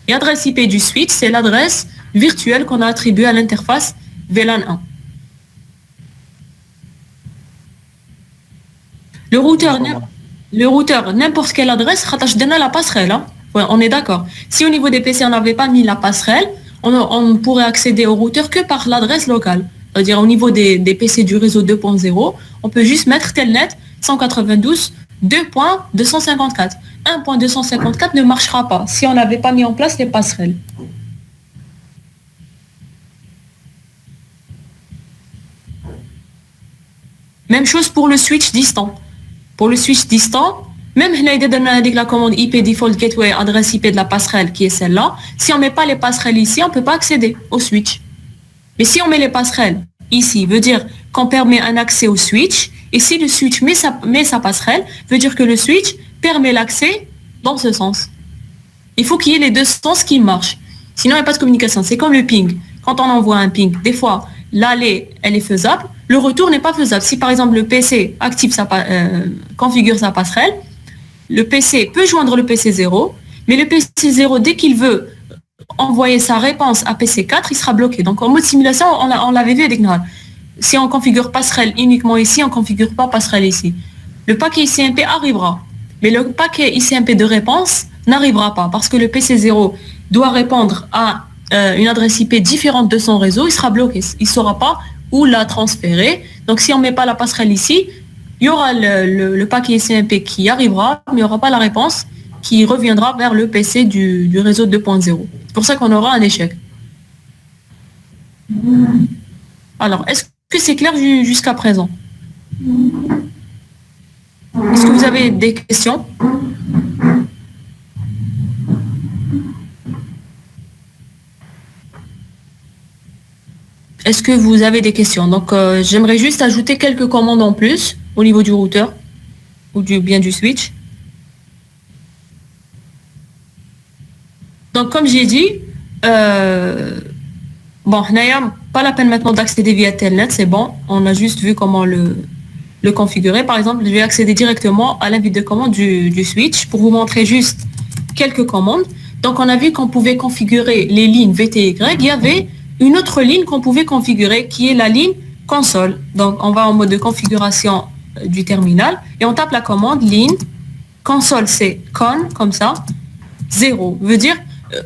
Et adresse IP du switch, c'est l'adresse virtuelle qu'on a attribuée à l'interface VLAN 1. Le routeur, n'importe quelle adresse, rattache déjà la passerelle. Hein. Ouais, on est d'accord. Si au niveau des PC, on n'avait pas mis la passerelle, on ne pourrait accéder au routeur que par l'adresse locale. C'est-à-dire au niveau des PC du réseau 2.0, on peut juste mettre Telnet 192.254. 1.254 ne marchera pas si on n'avait pas mis en place les passerelles. Même chose pour le switch distant. Pour le switch distant, même la commande IP default gateway adresse IP de la passerelle qui est celle-là, si on ne met pas les passerelles ici, on ne peut pas accéder au switch. Mais si on met les passerelles ici, veut dire qu'on permet un accès au switch, et si le switch met sa passerelle, veut dire que le switch permet l'accès dans ce sens. Il faut qu'il y ait les deux sens qui marchent. Sinon, il n'y a pas de communication. C'est comme le ping. Quand on envoie un ping, des fois, l'aller, elle est faisable, le retour n'est pas faisable. Si par exemple le PC configure sa passerelle, le PC peut joindre le PC 0, mais le PC 0, dès qu'il veut envoyer sa réponse à PC 4, il sera bloqué. Donc en mode simulation, on l'avait vu avec Nahal. Si on configure passerelle uniquement ici, on ne configure pas passerelle ici. Le paquet ICMP arrivera, mais le paquet ICMP de réponse n'arrivera pas parce que le PC 0 doit répondre à une adresse IP différente de son réseau, il sera bloqué. Il ne saura pas où la transférer. Donc si on ne met pas la passerelle ici, il y aura le paquet ICMP qui arrivera, mais il n'y aura pas la réponse qui reviendra vers le PC du réseau 2.0. C'est pour ça qu'on aura un échec. Alors, est-ce que c'est clair jusqu'à présent? Est-ce que vous avez des questions? Est-ce que vous avez des questions? Donc, j'aimerais juste ajouter quelques commandes en plus au niveau du routeur ou bien du switch. Donc, comme j'ai dit, bon, pas la peine maintenant d'accéder via Telnet, c'est bon. On a juste vu comment le configurer. Par exemple, je vais accéder directement à l'invite de commande du switch pour vous montrer juste quelques commandes. Donc, on a vu qu'on pouvait configurer les lignes VTY. Il y avait une autre ligne qu'on pouvait configurer qui est la ligne console. Donc, on va en mode de configuration du terminal et on tape la commande ligne console, c'est con, comme ça, 0. Veut dire,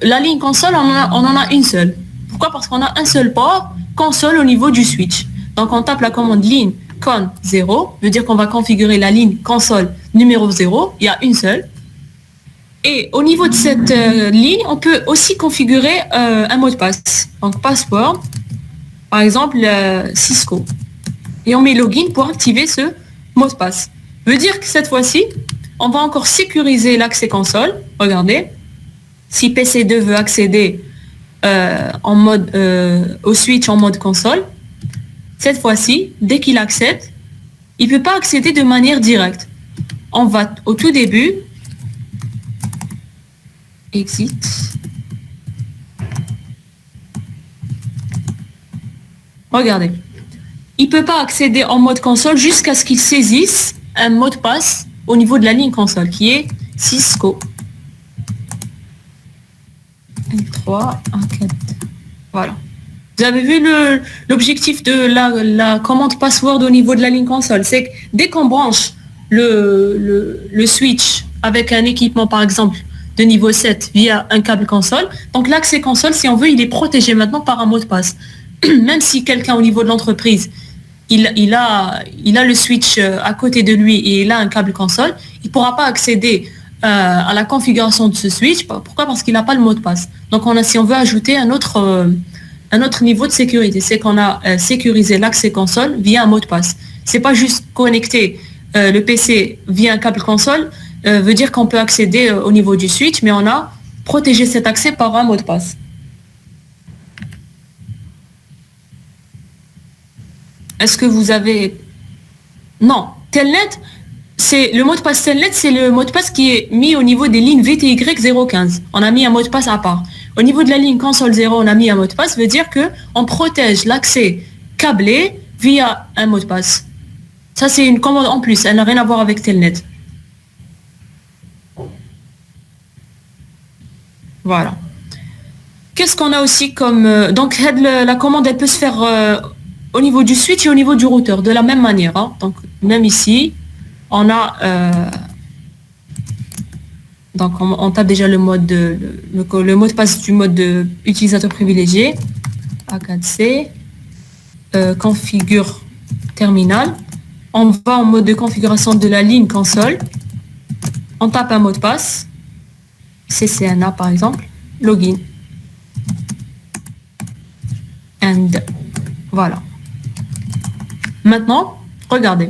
la ligne console, on en a une seule. Pourquoi? Parce qu'on a un seul port console au niveau du switch. Donc, on tape la commande ligne con 0, veut dire qu'on va configurer la ligne console numéro 0. Il y a une seule. Et au niveau de cette ligne, on peut aussi configurer un mot de passe. Donc, password, par exemple, Cisco. Et on met login pour activer ce mot de passe. Veut dire que cette fois-ci, on va encore sécuriser l'accès console. Regardez. Si PC2 veut accéder en mode, au switch en mode console, cette fois-ci, dès qu'il accède, il ne peut pas accéder de manière directe. On va au tout début, exit. Regardez. Il ne peut pas accéder en mode console jusqu'à ce qu'il saisisse un mot de passe au niveau de la ligne console qui est Cisco. 3, 1, 4. Voilà. Vous avez vu l'objectif de la commande password au niveau de la ligne console. C'est que dès qu'on branche le switch avec un équipement, par exemple, de niveau 7 via un câble console, donc l'accès console, si on veut, il est protégé maintenant par un mot de passe. Même si quelqu'un au niveau de l'entreprise, il a le switch à côté de lui et il a un câble console, il ne pourra pas accéder à la configuration de ce switch. Pourquoi? Parce qu'il n'a pas le mot de passe. Donc si on veut ajouter un autre niveau de sécurité, c'est qu'on a sécurisé l'accès console via un mot de passe. C'est pas juste connecter le PC via un câble console, veut dire qu'on peut accéder au niveau du switch, mais on a protégé cet accès par un mot de passe. Est-ce que vous avez... Non, Telnet, c'est le mot de passe Telnet, c'est le mot de passe qui est mis au niveau des lignes VTY 015. On a mis un mot de passe à part. Au niveau de la ligne console 0, on a mis un mot de passe, veut dire qu'on protège l'accès câblé via un mot de passe. Ça, c'est une commande en plus, elle n'a rien à voir avec Telnet. Voilà. Qu'est-ce qu'on a aussi comme... donc, la commande, elle peut se faire au niveau du switch et au niveau du routeur, de la même manière. Hein. Donc, même ici, on a... donc, on tape déjà le mot de passe du mode de utilisateur privilégié. A4C. Configure terminal. On va en mode de configuration de la ligne console. On tape un mot de passe. CCNA par exemple. Login. And voilà. Maintenant, regardez.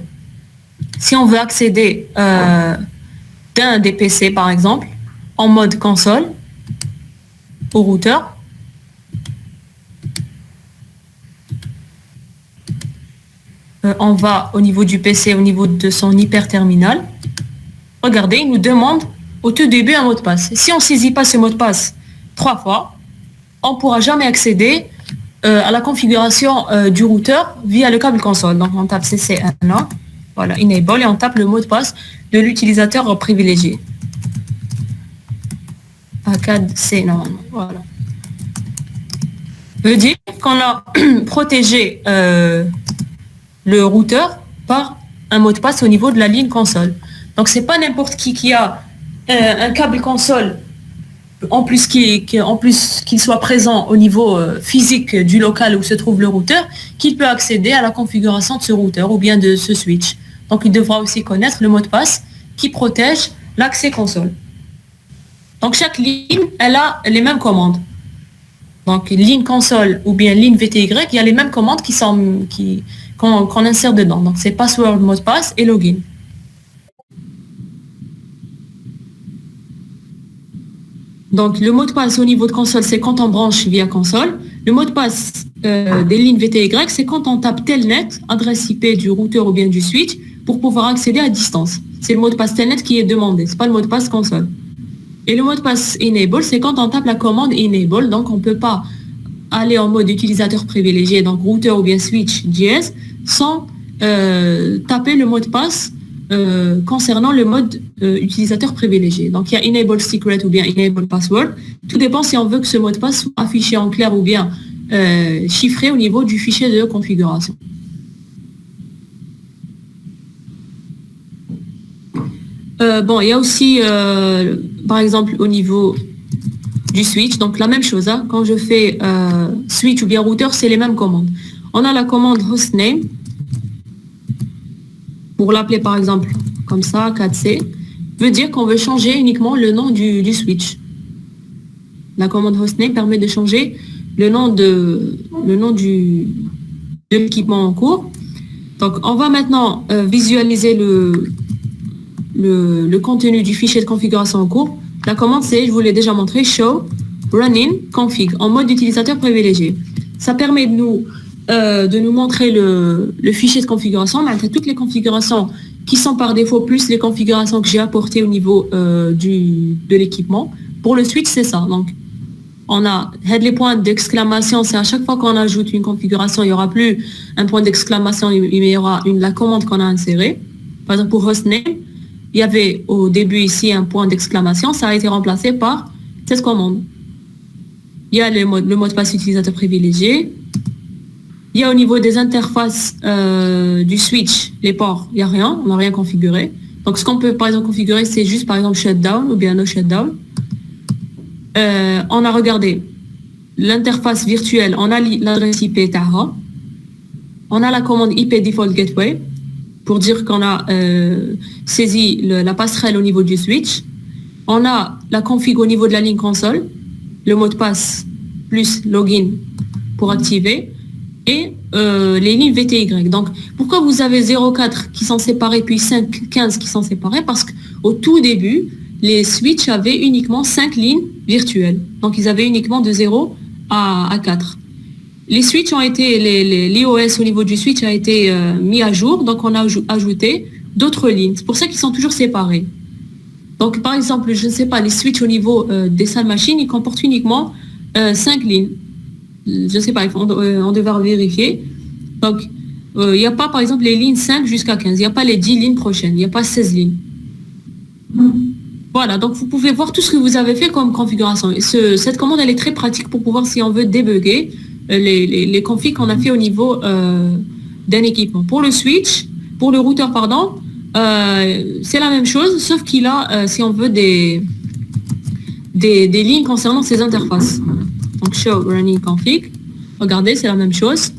Si on veut accéder d'un des PC par exemple, en mode console, au routeur, on va au niveau du PC, au niveau de son hyperterminal. Regardez, il nous demande au tout début un mot de passe. Si on ne saisit pas ce mot de passe 3 fois, on ne pourra jamais accéder à la configuration du routeur via le câble console. Donc on tape CCNA, voilà, enable, et on tape le mot de passe de l'utilisateur privilégié. A4C, normalement, voilà. Veut dire qu'on a protégé le routeur par un mot de passe au niveau de la ligne console. Donc c'est pas n'importe qui a un câble console en plus qu'il soit présent au niveau physique du local où se trouve le routeur, qu'il peut accéder à la configuration de ce routeur ou bien de ce switch. Donc il devra aussi connaître le mot de passe qui protège l'accès console. Donc chaque ligne, elle a les mêmes commandes. Donc ligne console ou bien ligne VTY, il y a les mêmes commandes qu'on insère dedans. Donc c'est password, mot de passe et login. Donc le mot de passe au niveau de console, c'est quand on branche via console. Le mot de passe des lignes VTY, c'est quand on tape telnet, adresse IP du routeur ou bien du switch, pour pouvoir accéder à distance. C'est le mot de passe telnet qui est demandé, c'est pas le mot de passe console. Et le mot de passe enable, c'est quand on tape la commande enable, donc on ne peut pas aller en mode utilisateur privilégié, donc routeur ou bien switch JS, sans taper le mot de passe concernant le mode utilisateur privilégié. Donc il y a enable secret ou bien enable password. Tout dépend si on veut que ce mot de passe soit affiché en clair ou bien chiffré au niveau du fichier de configuration. Bon, il y a aussi, par exemple, au niveau du switch, donc la même chose. Hein, quand je fais switch ou bien routeur, c'est les mêmes commandes. On a la commande hostname, pour l'appeler par exemple comme ça, 4C, veut dire qu'on veut changer uniquement le nom du switch. La commande hostname permet de changer le nom de l'équipement en cours. Donc, on va maintenant visualiser le contenu du fichier de configuration en cours. La commande, c'est, je vous l'ai déjà montré, show running config en mode utilisateur privilégié. Ça permet de nous montrer le fichier de configuration, malgré toutes les configurations qui sont par défaut, plus les configurations que j'ai apportées au niveau de l'équipement. Pour le switch, c'est ça. Donc, on a les points d'exclamation, c'est à chaque fois qu'on ajoute une configuration, il n'y aura plus un point d'exclamation, mais il y aura la commande qu'on a insérée. Par exemple, pour hostname, il y avait au début ici un point d'exclamation, ça a été remplacé par cette commande. Il y a le mot de passe utilisateur privilégié. Il y a au niveau des interfaces du switch, les ports, il n'y a rien, on n'a rien configuré. Donc ce qu'on peut par exemple configurer, c'est juste par exemple shutdown ou bien no shutdown. On a regardé l'interface virtuelle, on a l'adresse IP Taha, on a la commande IP Default Gateway pour dire qu'on a saisi la passerelle au niveau du switch. On a la config au niveau de la ligne console, le mot de passe plus login pour activer et les lignes VTY. Donc pourquoi vous avez 0,4 qui sont séparés puis 5, 15 qui sont séparés? Parce qu'au tout début, les switches avaient uniquement 5 lignes virtuelles. Donc, ils avaient uniquement de 0 à 4. Les switches ont été, l'iOS au niveau du switch a été mis à jour. Donc, on a ajouté d'autres lignes. C'est pour ça qu'ils sont toujours séparés. Donc, par exemple, je ne sais pas, les switches au niveau des salles machines, ils comportent uniquement 5 lignes. Je ne sais pas, on devra vérifier. Donc, il n'y a pas, par exemple, les lignes 5 jusqu'à 15. Il n'y a pas les 10 lignes prochaines. Il n'y a pas 16 lignes. Voilà, donc vous pouvez voir tout ce que vous avez fait comme configuration. Et cette commande, elle est très pratique pour pouvoir, si on veut, débugger les configs qu'on a fait au niveau d'un équipement. Pour le switch, pour le routeur, pardon, c'est la même chose, sauf qu'il a, si on veut, des lignes concernant ces interfaces. Donc, show running config. Regardez, c'est la même chose.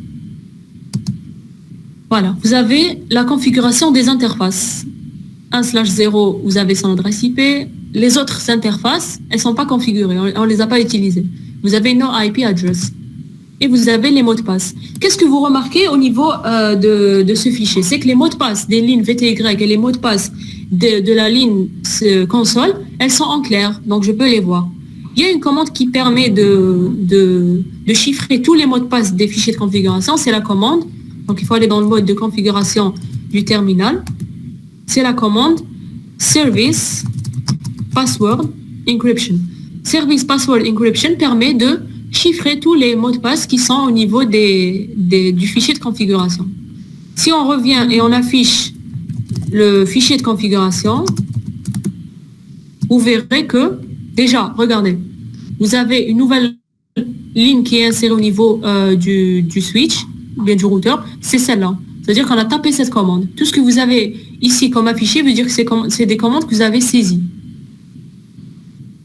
Voilà, vous avez la configuration des interfaces. 1/0, vous avez son adresse IP. Les autres interfaces, elles ne sont pas configurées, on ne les a pas utilisées. Vous avez no IP address. Et vous avez les mots de passe. Qu'est-ce que vous remarquez au niveau de ce fichier? C'est que les mots de passe des lignes VTY et les mots de passe de la ligne console, elles sont en clair, donc je peux les voir. Il y a une commande qui permet de chiffrer tous les mots de passe des fichiers de configuration, c'est la commande. Donc il faut aller dans le mode de configuration du terminal. C'est la commande Service Password Encryption. Service Password Encryption permet de chiffrer tous les mots de passe qui sont au niveau du fichier de configuration. Si on revient et on affiche le fichier de configuration, vous verrez que, déjà, regardez, vous avez une nouvelle ligne qui est insérée au niveau du switch, bien du routeur, c'est celle-là. C'est-à-dire qu'on a tapé cette commande. Tout ce que vous avez ici comme affiché veut dire que c'est des commandes que vous avez saisies.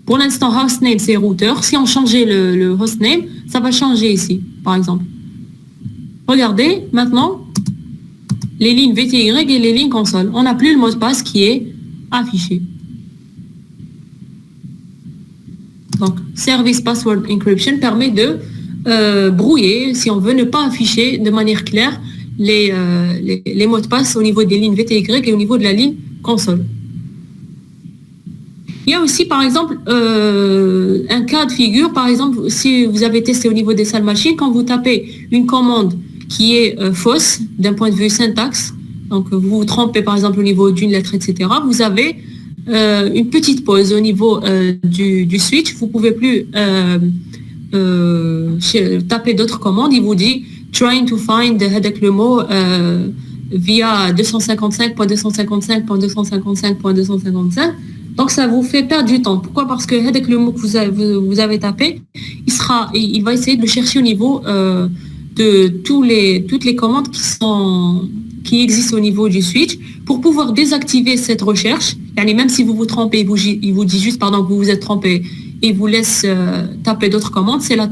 Pour l'instant, hostname, c'est routeur. Si on changeait le hostname, ça va changer ici, par exemple. Regardez, maintenant, les lignes VTY et les lignes console. On n'a plus le mot de passe qui est affiché. Donc, Service Password Encryption permet de brouiller, si on veut, ne pas afficher de manière claire les mots de passe au niveau des lignes VTY et au niveau de la ligne console. Il y a aussi, par exemple, un cas de figure. Par exemple, si vous avez testé au niveau des salles machines, quand vous tapez une commande qui est fausse d'un point de vue syntaxe, donc vous vous trompez par exemple au niveau d'une lettre, etc., vous avez une petite pause au niveau du switch. Vous ne pouvez plus taper d'autres commandes. Il vous dit trying to find le mot via 255.255.255.255. Donc ça vous fait perdre du temps. Pourquoi? Parce que le mot que vous avez tapé, il va essayer de le chercher au niveau de toutes les commandes qui existent au niveau du switch. Pour pouvoir désactiver cette recherche, Yani même si vous vous trompez, il vous dit juste pardon que vous vous êtes trompé, il vous laisse taper d'autres commandes, c'est la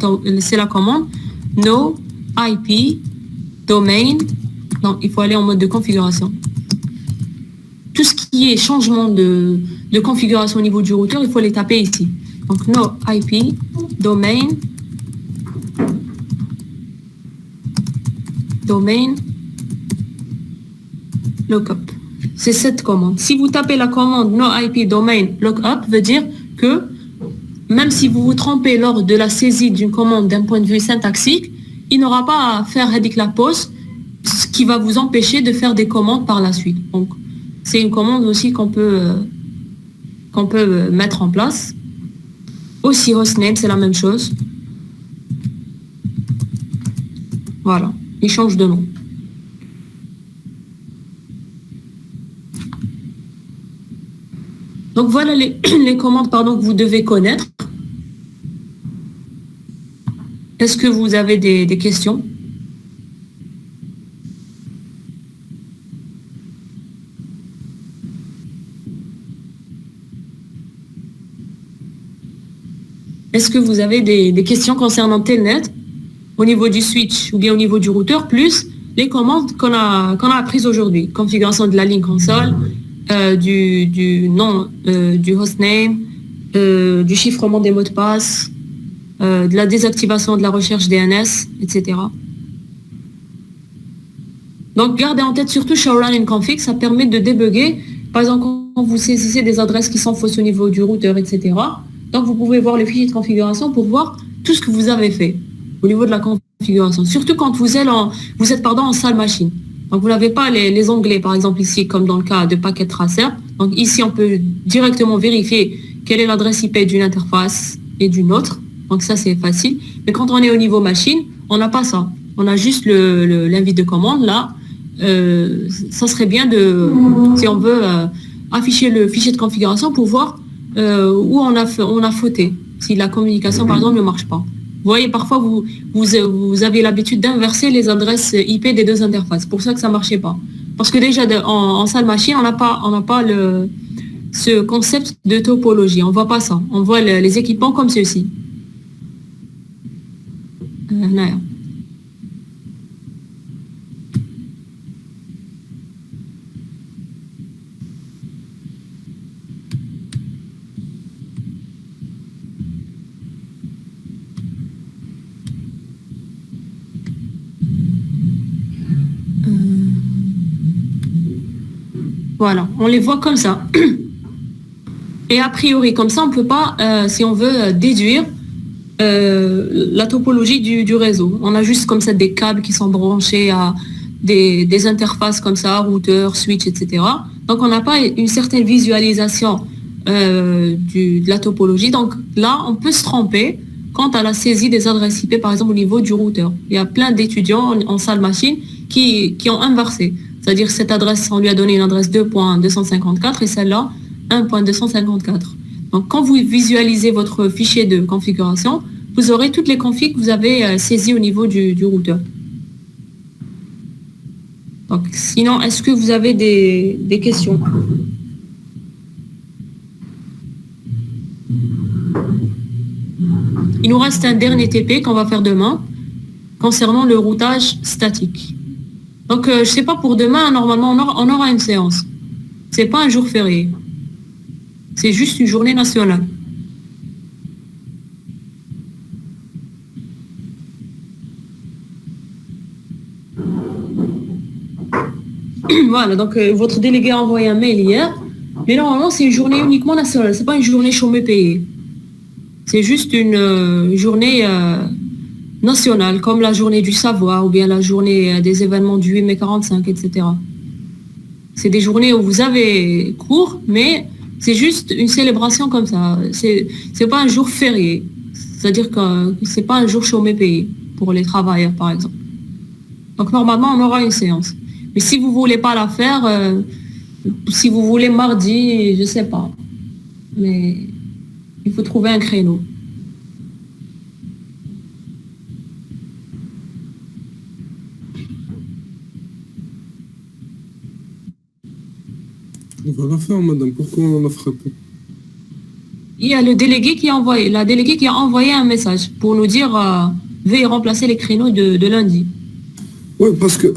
commande no IP domain. Donc il faut aller en mode de configuration. Tout ce qui est changement de configuration au niveau du routeur, il faut les taper ici. Donc no IP domain lookup. C'est cette commande. Si vous tapez la commande no IP domain lookup, veut dire que même si vous vous trompez lors de la saisie d'une commande d'un point de vue syntaxique, il n'aura pas à faire headic la pause, ce qui va vous empêcher de faire des commandes par la suite. Donc, c'est une commande aussi qu'on peut mettre en place. Aussi, hostname, c'est la même chose. Voilà, il change de nom. Donc voilà les commandes que vous devez connaître. Est-ce que vous avez des questions? Est-ce que vous avez des questions concernant Telnet au niveau du switch ou bien au niveau du routeur, plus les commandes qu'on a apprises aujourd'hui? Configuration de la ligne console, du nom du hostname, du chiffrement des mots de passe, de la désactivation de la recherche DNS, etc. Donc, gardez en tête surtout showrun in config, ça permet de débugger. Par exemple, quand vous saisissez des adresses qui sont fausses au niveau du routeur, etc. Donc, vous pouvez voir les fichiers de configuration pour voir tout ce que vous avez fait au niveau de la configuration. Surtout quand vous êtes en salle machine. Donc, vous n'avez pas les onglets, par exemple, ici, comme dans le cas de Packet Tracer. Donc, ici, on peut directement vérifier quelle est l'adresse IP d'une interface et d'une autre. Donc, ça, c'est facile. Mais quand on est au niveau machine, on n'a pas ça. On a juste l'invite de commande, là. Ça serait bien si on veut afficher le fichier de configuration pour voir où on a fauté. Si la communication, par exemple, ne marche pas. Vous voyez, parfois, vous avez l'habitude d'inverser les adresses IP des deux interfaces. C'est pour ça que ça ne marchait pas. Parce que déjà, en salle machine, on n'a pas ce concept de topologie. On ne voit pas ça. On voit les équipements comme ceci. Là. Voilà, on les voit comme ça. Et a priori, comme ça, on ne peut pas, si on veut déduire la topologie du réseau. On a juste comme ça des câbles qui sont branchés à des interfaces comme ça, routeur, switch, etc. Donc, on n'a pas une certaine visualisation de la topologie. Donc, là, on peut se tromper quant à la saisie des adresses IP, par exemple, au niveau du routeur. Il y a plein d'étudiants en salle machine qui ont inversé. C'est-à-dire cette adresse, on lui a donné une adresse 2.254 et celle-là 1.254. Donc, quand vous visualisez votre fichier de configuration, vous aurez toutes les configs que vous avez saisies au niveau du routeur. Donc, sinon, est-ce que vous avez des questions? Il nous reste un dernier TP qu'on va faire demain concernant le routage statique. Donc, je ne sais pas, pour demain, normalement, on aura une séance. Ce n'est pas un jour férié. C'est juste une journée nationale. Voilà, donc votre délégué a envoyé un mail hier. Mais normalement, c'est une journée uniquement nationale. Ce n'est pas une journée chômée payée. C'est juste une journée nationale, comme la journée du savoir ou bien la journée des événements du 8 mai 45, etc. C'est des journées où vous avez cours, mais c'est juste une célébration comme ça. C'est pas un jour férié. C'est-à-dire que c'est pas un jour chômé payé pour les travailleurs, par exemple. Donc, normalement, on aura une séance. Mais si vous voulez pas la faire, si vous voulez mardi, je sais pas. Mais il faut trouver un créneau. On va la faire, madame. Pourquoi on la ferait pas? Il y a le délégué qui a envoyé, la déléguée qui a envoyé un message pour nous dire veuillez remplacer les créneaux de lundi. Oui, parce que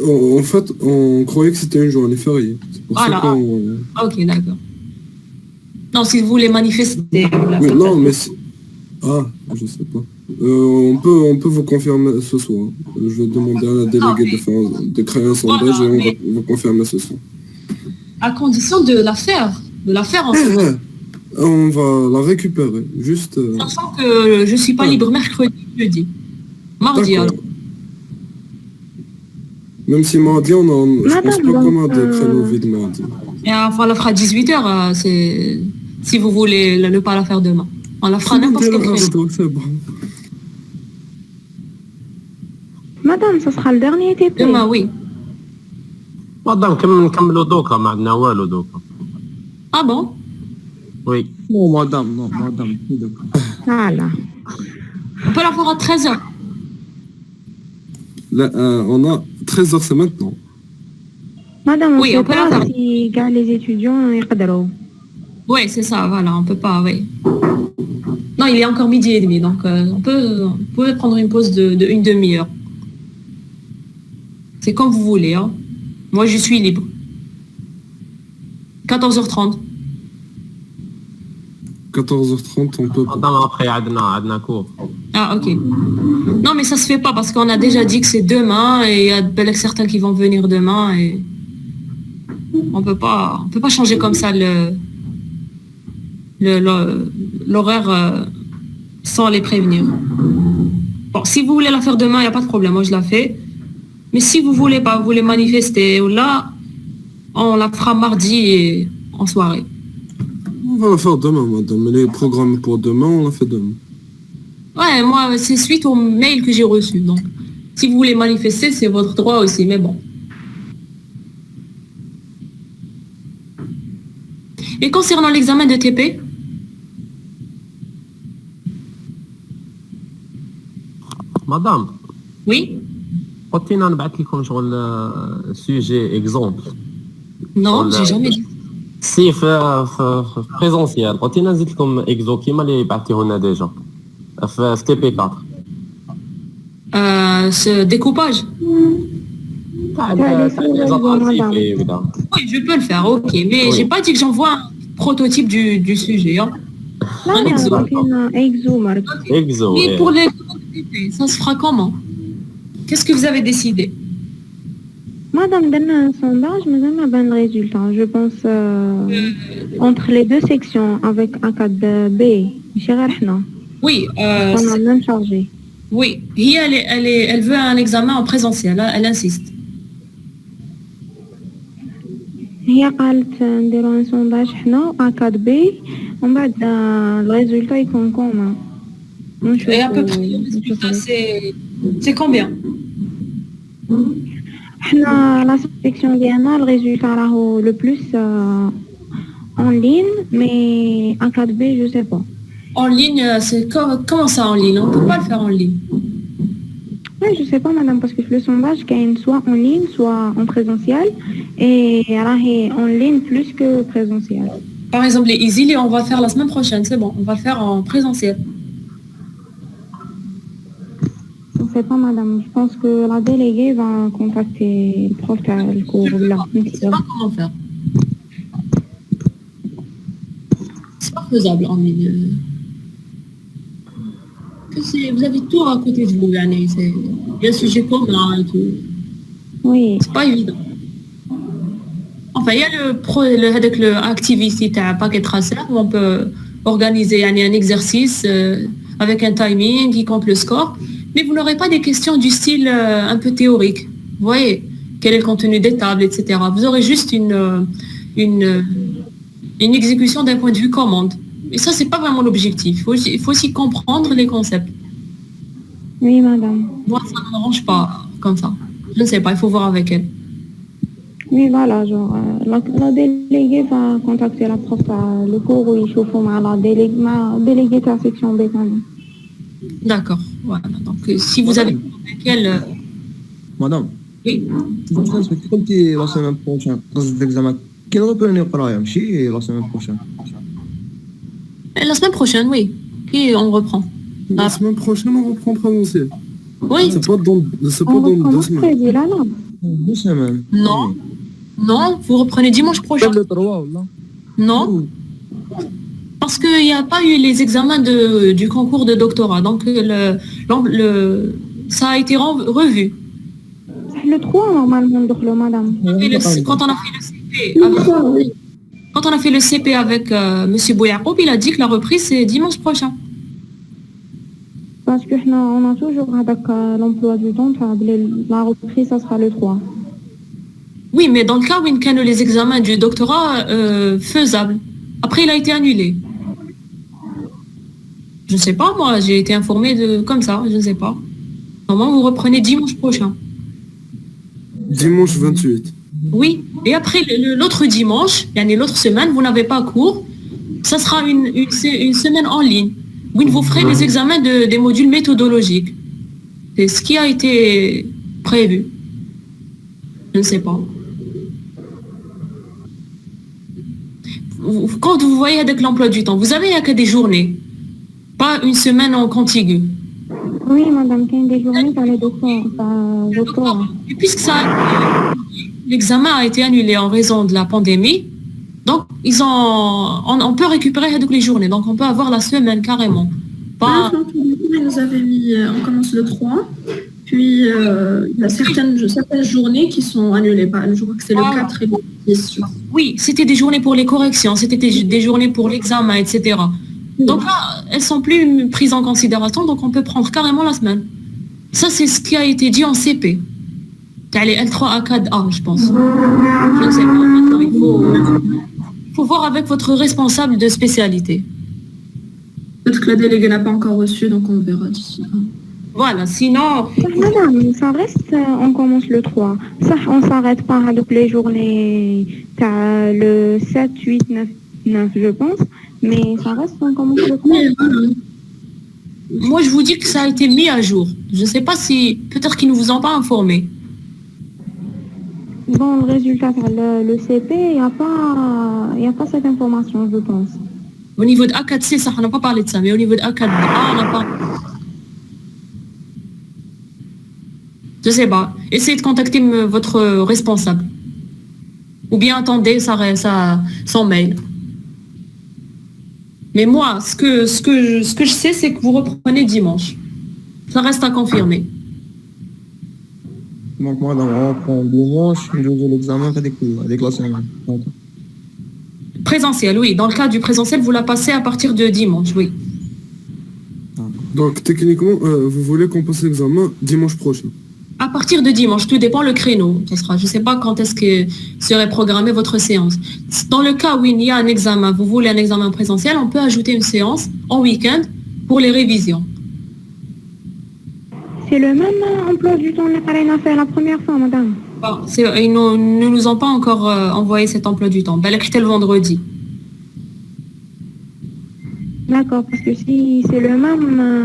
en fait, on croyait que c'était une journée fériée. C'est pour Voilà. ça qu'on... Ok, d'accord. Non, si vous voulez manifester. Oui, non, mais... Ah, je sais pas. On peut vous confirmer ce soir. Je vais demander à la déléguée de créer un sondage et on va vous confirmer ce soir. À condition de la faire. De la faire ensemble. Ouais. On va la récupérer. Juste... Sachant que je suis pas libre mercredi, jeudi. Mardi, D'accord. alors. Même si mardi, je pense pas qu'on a des créneaux vides mardi. Et enfin, on la fera à 18h, si vous voulez ne pas la faire demain. On la fera n'importe quel créneau. C'est bon. Madame, ce sera le dernier TP. Demain, oui. مدام نكملوا دوكا ما عندنا والو دوكا. Ah bon? وي. Non, madame, non, madame. D'accord. Voilà. On peut la faire à 13h. Là, on a 13h, c'est maintenant. Madame, on Oui, sait on peut la pas faire. si gars, les étudiants يقدروا. Oui, c'est ça, voilà, on peut pas, oui. Non, il est encore midi et demi, donc on peut prendre une pause de une demi-heure. C'est comme vous voulez, hein. Moi, je suis libre. 14h30. 14h30, on peut pas. مدام après عندنا cours. Ah, ok. Non, mais ça se fait pas parce qu'on a déjà dit que c'est demain et il y a certains qui vont venir demain et on peut pas changer comme ça l'horaire sans les prévenir. Bon, si vous voulez la faire demain, il n'y a pas de problème, moi je la fais. Mais si vous voulez pas, vous voulez manifester ou là, on la fera mardi et en soirée. On va la faire demain, madame. Les programmes pour demain, on la fait demain. Ouais, moi, c'est suite au mail que j'ai reçu. Donc, si vous voulez manifester, c'est votre droit aussi, mais bon. Et concernant l'examen de TP, مدام oui? قلتينا نبعث لكم شغل سوجي اكزومبل. Non, j'ai jamais dit. سي في بريزونسيال قلتينا نزيد لكم اكزو كيما اللي بعثتيه لنا ديجا في تي بي 4 Ce découpage. تاع les لي زاترانتيف وكذا. Oui, je peux le faire, ok. Mais Oui. j'ai pas dit que j'envoie un prototype du sujet. Hein. لا Un لا exemple. كاين اكزو مرك. اكزو Mais pour les TP, ça se fera comment? Qu'est-ce que vous avez décidé? Madame, درنا un sondage, مازال ما بان الريزولتا. Je pense entre les deux sections avec un cadre B, ماشي غير حنا. Oui, On a même chargé. oui. Hier, elle veut un examen en présentiel, hein, elle insiste. هي قالت نديرو un sondage حنا un cadre B ومن بعد الريزولتا يكون كومون. Et à peu près, le résultat, c'est combien? حنا لا سيكسيون ديالنا الريزولتا راهو لو بلوس en ligne mais un cadre B je sais pas. En ligne, c'est comment ça en ligne? On ne peut pas le faire en ligne. Oui, je sais pas madame parce que le sondage gagne soit en ligne soit en présentiel et راهي en ligne plus que présentiel. Par exemple, les EASY, on va le faire la semaine prochaine, c'est bon, on va le faire en présentiel. Je sais pas madame, je pense que la déléguée va contacter le prof le cours là. Je ne sais pas comment faire. C'est pas faisable en ligne. Vous avez tout à côté de vous, yani, il y a un sujet commun et tout. Oui. C'est pas évident. Enfin, il y a avec le activity تاع paquet tracer où on peut organiser yani, un exercice avec un timing qui compte le score, mais vous n'aurez pas des questions du style un peu théorique. Vous voyez, quel est le contenu des tables, etc. Vous aurez juste une exécution d'un point de vue commande. Et ça, c'est pas vraiment l'objectif. Il faut aussi comprendre les concepts. Oui madame. Moi, ça ne m'arrange pas comme ça. Je ne sais pas, il faut voir avec elle. Oui voilà, genre la déléguée va contacter la prof le cours où il chauffe la déléguée de la section B quand même. D'accord. Voilà. Donc, si vous avez avec elle... Madame, oui. je pense que comme tu es la semaine prochaine, dans l'examen كي نربروني القرايه ماشي لا سيمين بروشين. Et la semaine prochaine, oui. Et on reprend. La semaine prochaine, on reprend présentiel. Oui. C'est pas On dans reprend 2 semaines. mercredi, là, non? 2 semaines. Non. Non, vous reprenez dimanche prochain. Le 3 ولا؟ Non. Parce qu'il n'y a pas eu les examens du concours de doctorat. Donc, ça a été revu. Le 3, normalement, ندخلوا, madame. Quand on a fait le CP quand on a fait le CP avec Monsieur Bouyakoub, il a dit que la reprise, c'est dimanche prochain. Parce que on a toujours avec l'emploi du temps, la reprise, ça sera le 3. Oui, mais dans le cas où il y a les examens du doctorat faisables. Après, il a été annulé. Je ne sais pas, moi, j'ai été informée comme ça, je ne sais pas. Normalement, vous reprenez dimanche prochain. Dimanche 28. Oui, et après l'autre dimanche, l'autre semaine, vous n'avez pas cours, ça sera une semaine en ligne, où vous ferez les examens des modules méthodologiques. C'est ce qui a été prévu. Je ne sais pas. Quand vous voyez avec l'emploi du temps, vous avez que des journées, pas une semaine en contigu. Oui, madame, il y a des journées par les doctorats. Et puisque l'examen a été annulé en raison de la pandémie, donc on peut récupérer les journées, donc on peut avoir la semaine carrément. Pas... Ils nous avaient mis, on commence le 3, puis il y a certaines journées qui sont annulées. Je crois que c'est le 4 et le 10. Oui, c'était des journées pour les corrections, c'était des journées pour l'examen, etc. Donc là, elles sont plus prises en considération, donc on peut prendre carrément la semaine. Ça, c'est ce qui a été dit en CP. T'as les L3 à 4A, je pense. Je ne sais pas, maintenant, il faut voir avec votre responsable de spécialité. Peut-être que la déléguée n'a pas encore reçu, donc on verra d'ici là. Voilà, sinon... Madame, ça reste, on commence le 3. Ça, on ne s'arrête pas à les journées, t'as le 7, 8, 9, je pense. Mais ça reste, on commence le 3. Moi, je vous dis que ça a été mis à jour. Je ne sais pas si... Peut-être qu'ils ne vous ont pas informé. Dans le résultat, le CP, il n'y a pas cette information, je pense. Au niveau de A4C, ça, on n'a pas parlé de ça, mais au niveau de A4A, on n'a pas... Je ne sais pas. Essayez de contacter votre responsable. Ou bien attendez son mail. Mais moi, ce que je sais, c'est que vous reprenez dimanche. Ça reste à confirmer. Donc moi, on reprend dimanche, je fais l'examen avec la semaine. Présentiel, oui. Dans le cas du présentiel, vous la passez à partir de dimanche, oui. Donc techniquement, vous voulez qu'on passe l'examen dimanche prochain? À partir de dimanche, tout dépend le créneau. Ça sera, je ne sais pas quand est-ce que serait programmée votre séance. Dans le cas où il y a un examen, vous voulez un examen présentiel, on peut ajouter une séance en week-end pour les révisions. C'est le même emploi du temps qu'on a fait la première fois, madame. Bon, ils ne nous ont pas encore envoyé cet emploi du temps. C'était le vendredi. D'accord, parce que si c'est le même,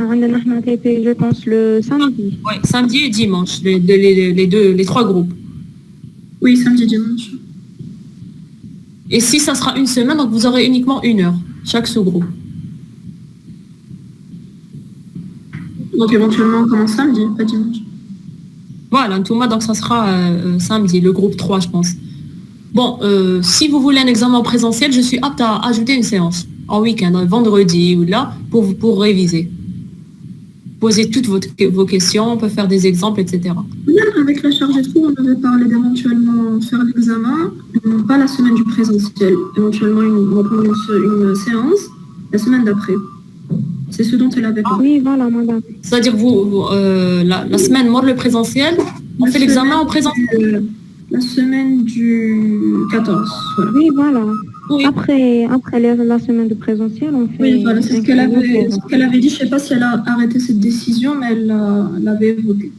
on a TP, je pense, le samedi. Oui, samedi et dimanche, les 3 groupes. Oui, samedi, dimanche. Et si ça sera une semaine, donc vous aurez uniquement 1 heure, chaque sous-groupe. Donc éventuellement on commence samedi, pas dimanche. Voilà, tout le monde, donc ça sera samedi, le groupe 3, je pense. Bon, si vous voulez un examen en présentiel, je suis apte à ajouter une séance en week-end, vendredi ou là, pour réviser. Poser toutes vos questions, on peut faire des exemples, etc. Même avec la charge de cours, on avait parlé d'éventuellement faire l'examen, pas la semaine du présentiel. Éventuellement, on va prendre une séance la semaine d'après. C'est ce dont elle avait parlé. Oui, voilà, madame. C'est-à-dire, la semaine, mort le présentiel, on fait l'examen en présentiel. La semaine du 14. Voilà. Oui, voilà. Oui. Après la semaine de présentiel, on fait... Oui, voilà, c'est ce qu'elle avait dit. Je ne sais pas si elle a arrêté cette décision, mais elle l'avait évoqué.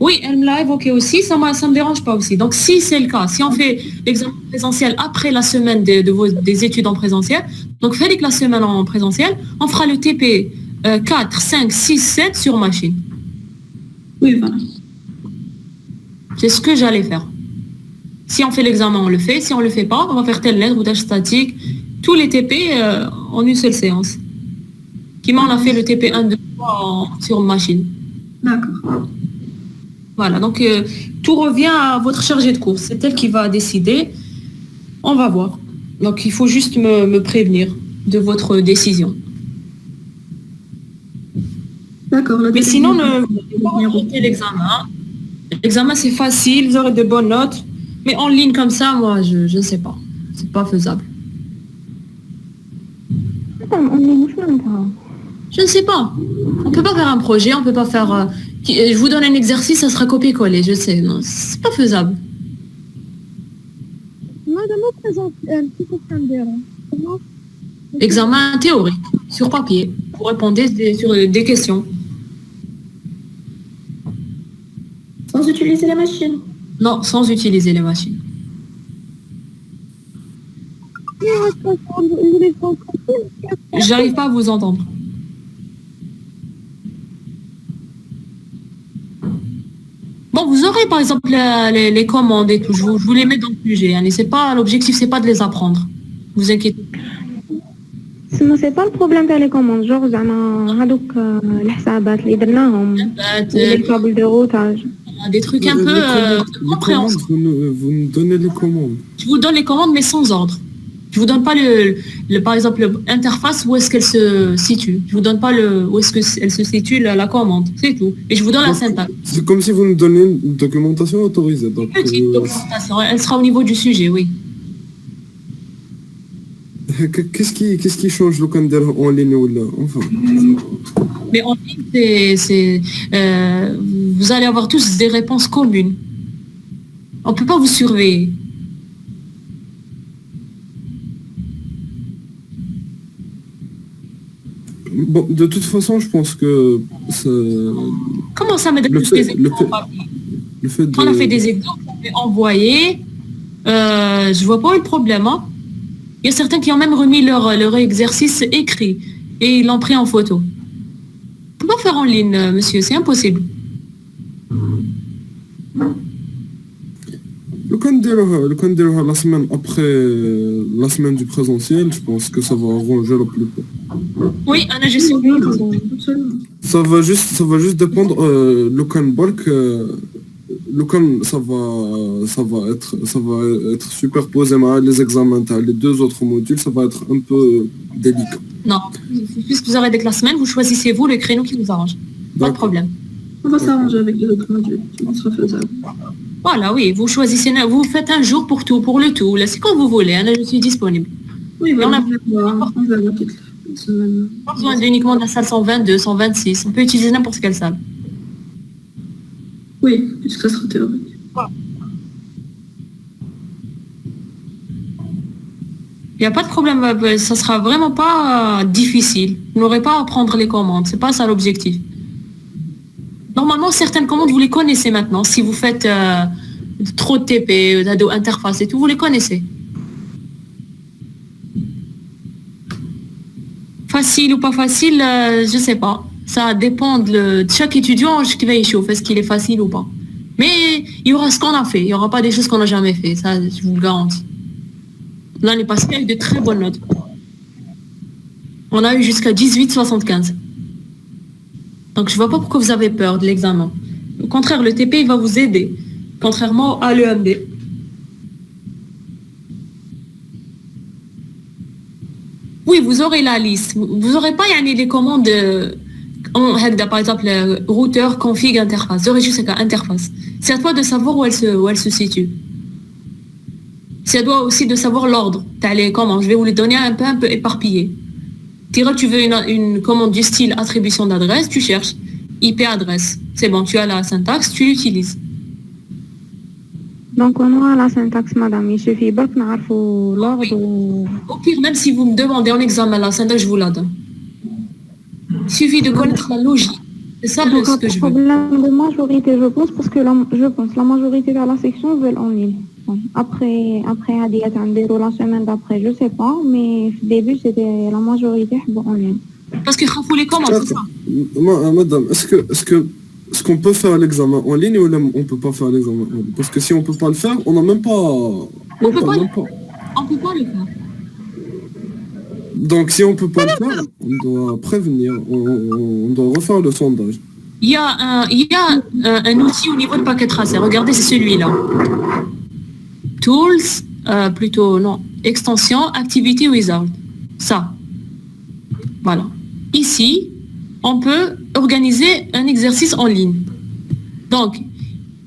Oui, elle me l'a évoqué aussi, ça me dérange pas aussi. Donc si c'est le cas, si on fait l'examen présentiel après la semaine des études en présentiel, donc faites la semaine en présentiel, on fera le TP 4, 5, 6, 7 sur machine. Oui, voilà. C'est ce que j'allais faire. Si on fait l'examen, on le fait. Si on le fait pas, on va faire telle lettre, routage statique, tous les TP en une seule séance. Qui on a fait le TP1 2 fois sur machine. D'accord. Voilà, donc tout revient à votre chargée de cours. C'est elle qui va décider. On va voir. Donc il faut juste me prévenir de votre décision. D'accord. Mais sinon, ne pas rater l'examen. L'examen, c'est facile, vous aurez de bonnes notes. Mais en ligne comme ça, moi, je ne sais pas. C'est pas faisable. Je ne sais pas. On peut pas faire un projet, on peut pas faire... je vous donne un exercice, ça sera copier-coller, je sais. Non, c'est pas faisable. Examen théorique, sur papier. Vous répondez sur des questions. Sans utiliser les machines. Non, sans utiliser les machines. J'arrive pas à vous entendre. Bon, vous aurez par exemple les commandes et tout. Je vous les mets dans le sujet. Hein, c'est pas l'objectif, c'est pas de les apprendre. Vous inquiétez. C'est pas le problème des commandes. Genre, هذوك الحسابات اللي درناهم les câbles de routage. Des trucs un peu compréhensibles. Vous nous donnez les commandes. Je vous donne les commandes, mais sans ordre. Je vous donne pas par exemple, l'interface, où est-ce qu'elle se situe. Je vous donne pas où est-ce qu'elle se situe, la commande. C'est tout. Et je vous donne la syntaxe. C'est comme si vous nous donnez une documentation autorisée. Donc, Petite documentation. Elle sera au niveau du sujet, oui. Qu'est-ce qui change le candidat en ligne ou là? Enfin. Mais en ligne, vous allez avoir tous des réponses communes. On ne peut pas vous surveiller. Bon, de toute façon, je pense que Comment ça, mesdames, des exemples en papier? On a fait des exemples, on fait envoyer. Je vois pas le problème. Hein. Il y a certains qui ont même remis leur exercice écrit et ils l'ont pris en photo. On peut pas faire en ligne, monsieur, c'est impossible. Le candidat la semaine après la semaine du présentiel, je pense que ça va arranger le plus tôt. Oui, Anna, je sais. Ça va juste dépendre le can bulk. Le can, ça va être superposé à les examens, les deux autres modules, ça va être un peu délicat. Non, puisque vous aurez des classes semaines, vous choisissez vous le créneau qui vous arrange. Pas de problème. On va s'arranger avec les autres modules, ça sera faisable. Voilà, oui, vous choisissez, vous faites un jour pour le tout. Là, c'est quand vous voulez, hein, là, je suis disponible. Oui, on verra toute la semaine. Pas besoin uniquement de la salle 122, 126. On peut utiliser n'importe quelle salle. Oui, puisque ça sera théorique. Il n'y a pas de problème, ça sera vraiment pas difficile. Vous n'aurez pas à prendre les commandes, c'est pas ça l'objectif. Normalement, certaines commandes, vous les connaissez maintenant. Si vous faites trop de TP, d'interface et tout, vous les connaissez. Facile ou pas facile, je sais pas. Ça dépend de chaque étudiant qui va y chauffer, est-ce qu'il est facile ou pas. Mais il y aura ce qu'on a fait. Il n'y aura pas des choses qu'on n'a jamais fait. Ça, je vous le garantis. L'année passée, il y a eu de très bonnes notes. On a eu jusqu'à 18,75. Donc, je ne vois pas pourquoi vous avez peur de l'examen. Au contraire, le TP, il va vous aider. Contrairement à l'EMD. Oui, vous aurez la liste. Vous n'aurez pas les commandes... par exemple, routeur, config, interface. Vous aurez juste interface. C'est à toi de savoir où elle se situe. C'est à toi aussi de savoir l'ordre. Comment je vais vous les donner un peu éparpillé. Tu veux une commande du style attribution d'adresse, tu cherches IP adresse. C'est bon, tu as la syntaxe, tu l'utilises. Donc on aura la syntaxe, madame. Il suffit pas que nous l'ordre. Au pire, même si vous me demandez en examen la syntaxe, je vous la donne. Il suffit de connaître la logique. C'est ça ce que je veux. Problème de majorité, je pense, parce que la majorité de la section veulent en ligne. Bon, après la semaine d'après, je sais pas, mais au début, c'était la majorité en ligne. Parce que faut les commandes, c'est ça. Madame, est-ce que est-ce qu'on peut faire l'examen en ligne ou on peut pas faire l'examen en ligne? Parce que si on peut pas le faire, on n'a même pas... On peut pas le faire. Donc si on peut pas le faire, on doit prévenir, on doit refaire le sondage. Il y a un outil au niveau de paquet tracé. Regardez, c'est celui-là. Tools, plutôt, non, extension, Activity Wizard. Ça. Voilà. Ici, on peut organiser un exercice en ligne. Donc,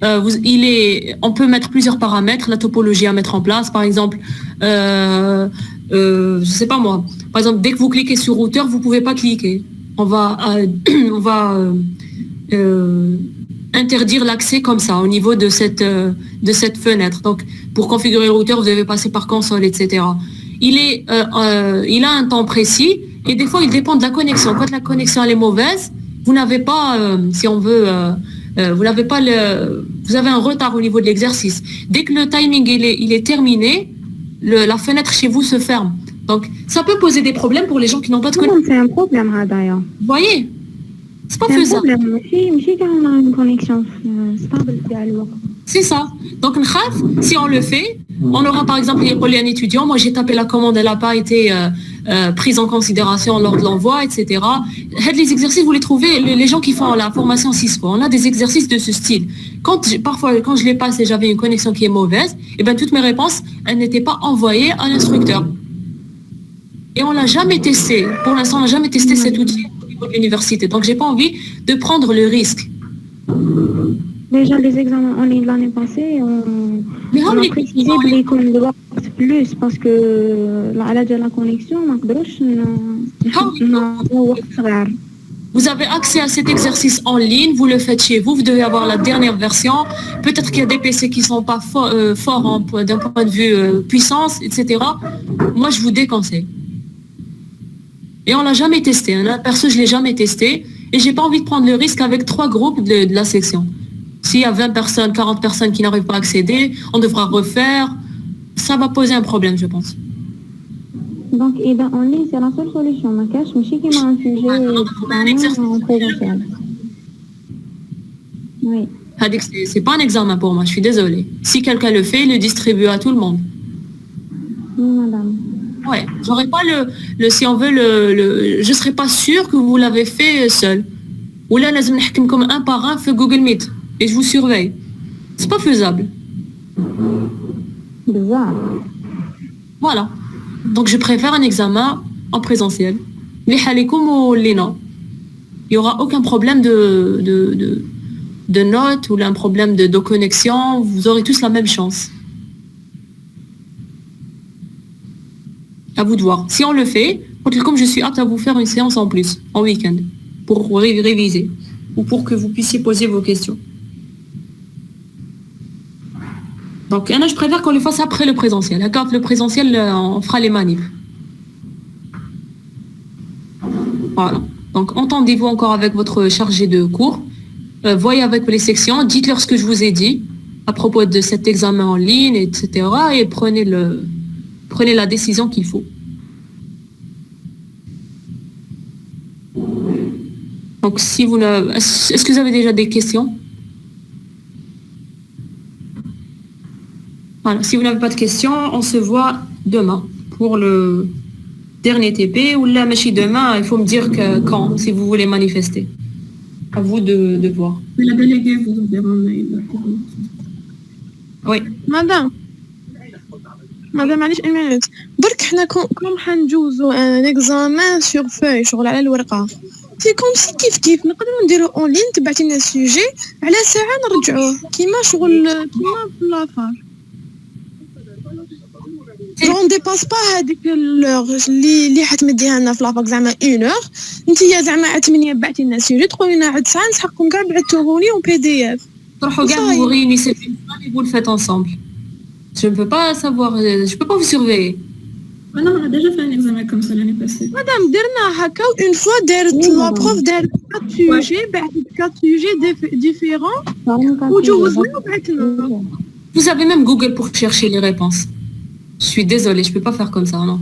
on peut mettre plusieurs paramètres, la topologie à mettre en place. Par exemple, je sais pas moi. Par exemple, dès que vous cliquez sur routeur, vous pouvez pas cliquer. On va interdire l'accès comme ça au niveau de cette fenêtre. Donc, pour configurer le routeur, vous devez passer par console, etc. Il a un temps précis et des fois, il dépend de la connexion. Quand la connexion elle est mauvaise, vous n'avez pas, si on veut, vous avez un retard au niveau de l'exercice. Dès que le timing il est terminé, la fenêtre chez vous se ferme. Donc, ça peut poser des problèmes pour les gens qui n'ont pas de connexion. C'est un problème, d'ailleurs. Vous voyez? C'est pas C'est un faisable. problème. On a une connexion stable. C'est ça. Donc, si on le fait, on aura par exemple un étudiant. Moi, j'ai tapé la commande, elle n'a pas été prise en considération lors de l'envoi, etc. Les exercices, vous les trouvez, les gens qui font la formation Cisco, on a des exercices de ce style. Parfois, quand je les passe et j'avais une connexion qui est mauvaise, et ben toutes mes réponses, elles n'étaient pas envoyées à l'instructeur. Et on l'a jamais testé. Pour l'instant, on n'a jamais testé cet outil au niveau de l'université. Donc, j'ai pas envie de prendre le risque. Déjà, les examens en ligne l'année passée, on a précisé qu'on doit plus parce que la connexion, vous avez accès à cet exercice en ligne, vous le faites chez vous, vous devez avoir la dernière version. Peut-être qu'il y a des PC qui ne sont pas forts d'un point de vue puissance, etc. Moi, je vous déconseille. Et on l'a jamais testé. Perso, je ne l'ai jamais testé. Et j'ai pas envie de prendre le risque avec 3 groupes de la section. S'il y a 20 personnes, 40 personnes qui n'arrivent pas à accéder, on devra refaire. Ça va poser un problème, je pense. Donc, en ligne, c'est la seule solution. Ma cache, mais si qui m'a un sujet en présentiel. Oui. C'est pas un examen pour moi, je suis désolée. Si quelqu'un le fait, il le distribue à tout le monde. Oui, madame. Ouais, j'aurais pas si on veut je serais pas sûre que vous l'avez fait seul. Ou là, lazim nahkim comme un par un fait Google Meet et je vous surveille. C'est pas faisable. Bizarre. Voilà. Donc je préfère un examen en présentiel. Les halikum ou les non. Il y aura aucun problème de notes ou un problème de connexion. Vous aurez tous la même chance. À vous de voir. Si on le fait, comme je suis apte à vous faire une séance en plus, en week-end, pour réviser, ou pour que vous puissiez poser vos questions. Donc, je préfère qu'on le fasse après le présentiel. D'accord, le présentiel, on fera les manifs. Voilà. Donc, entendez-vous encore avec votre chargé de cours. Voyez avec les sections, dites-leur ce que je vous ai dit à propos de cet examen en ligne, etc. Et prenez la décision qu'il faut. Donc, est-ce que vous avez déjà des questions? Voilà. Si vous n'avez pas de questions, on se voit demain pour le dernier TP. Ou là, demain, il faut me dire quand, si vous voulez manifester. À vous de voir. Mais la déléguée vous enverra un mail. Oui. مادام معليش ايمانات برك حنا كون حنجوزو ان اكزامان سور فوي شغل على الورقه سي كوم سي كيف نقدروا نديرو اون لين تبعتي لنا السوجي على ساعه نرجعوه كيما شغل كيما في لافار اون ديباس با هذيك لوغ اللي حتمديها لنا في لافاك زعما 1 اور نتيا زعما عاد 8 بعتي لنا السوجي تقولي لنا عاد ساعه نسحقكم كاع بعثوهولي اون بي دي اف تروحوا كاع vous réunissez et vous le faites ensemble. Je ne peux pas savoir, je peux pas vous surveiller. Ah non, on a déjà fait un examen comme ça l'année passée. Madame, درنا هكا une fois دارت لا بروف دارت 4 سوجي بعثت 4 سوجي différents وجوزنا وبعثنا. Vous avez même Google pour chercher les réponses. Je suis désolée, je peux pas faire comme ça, non.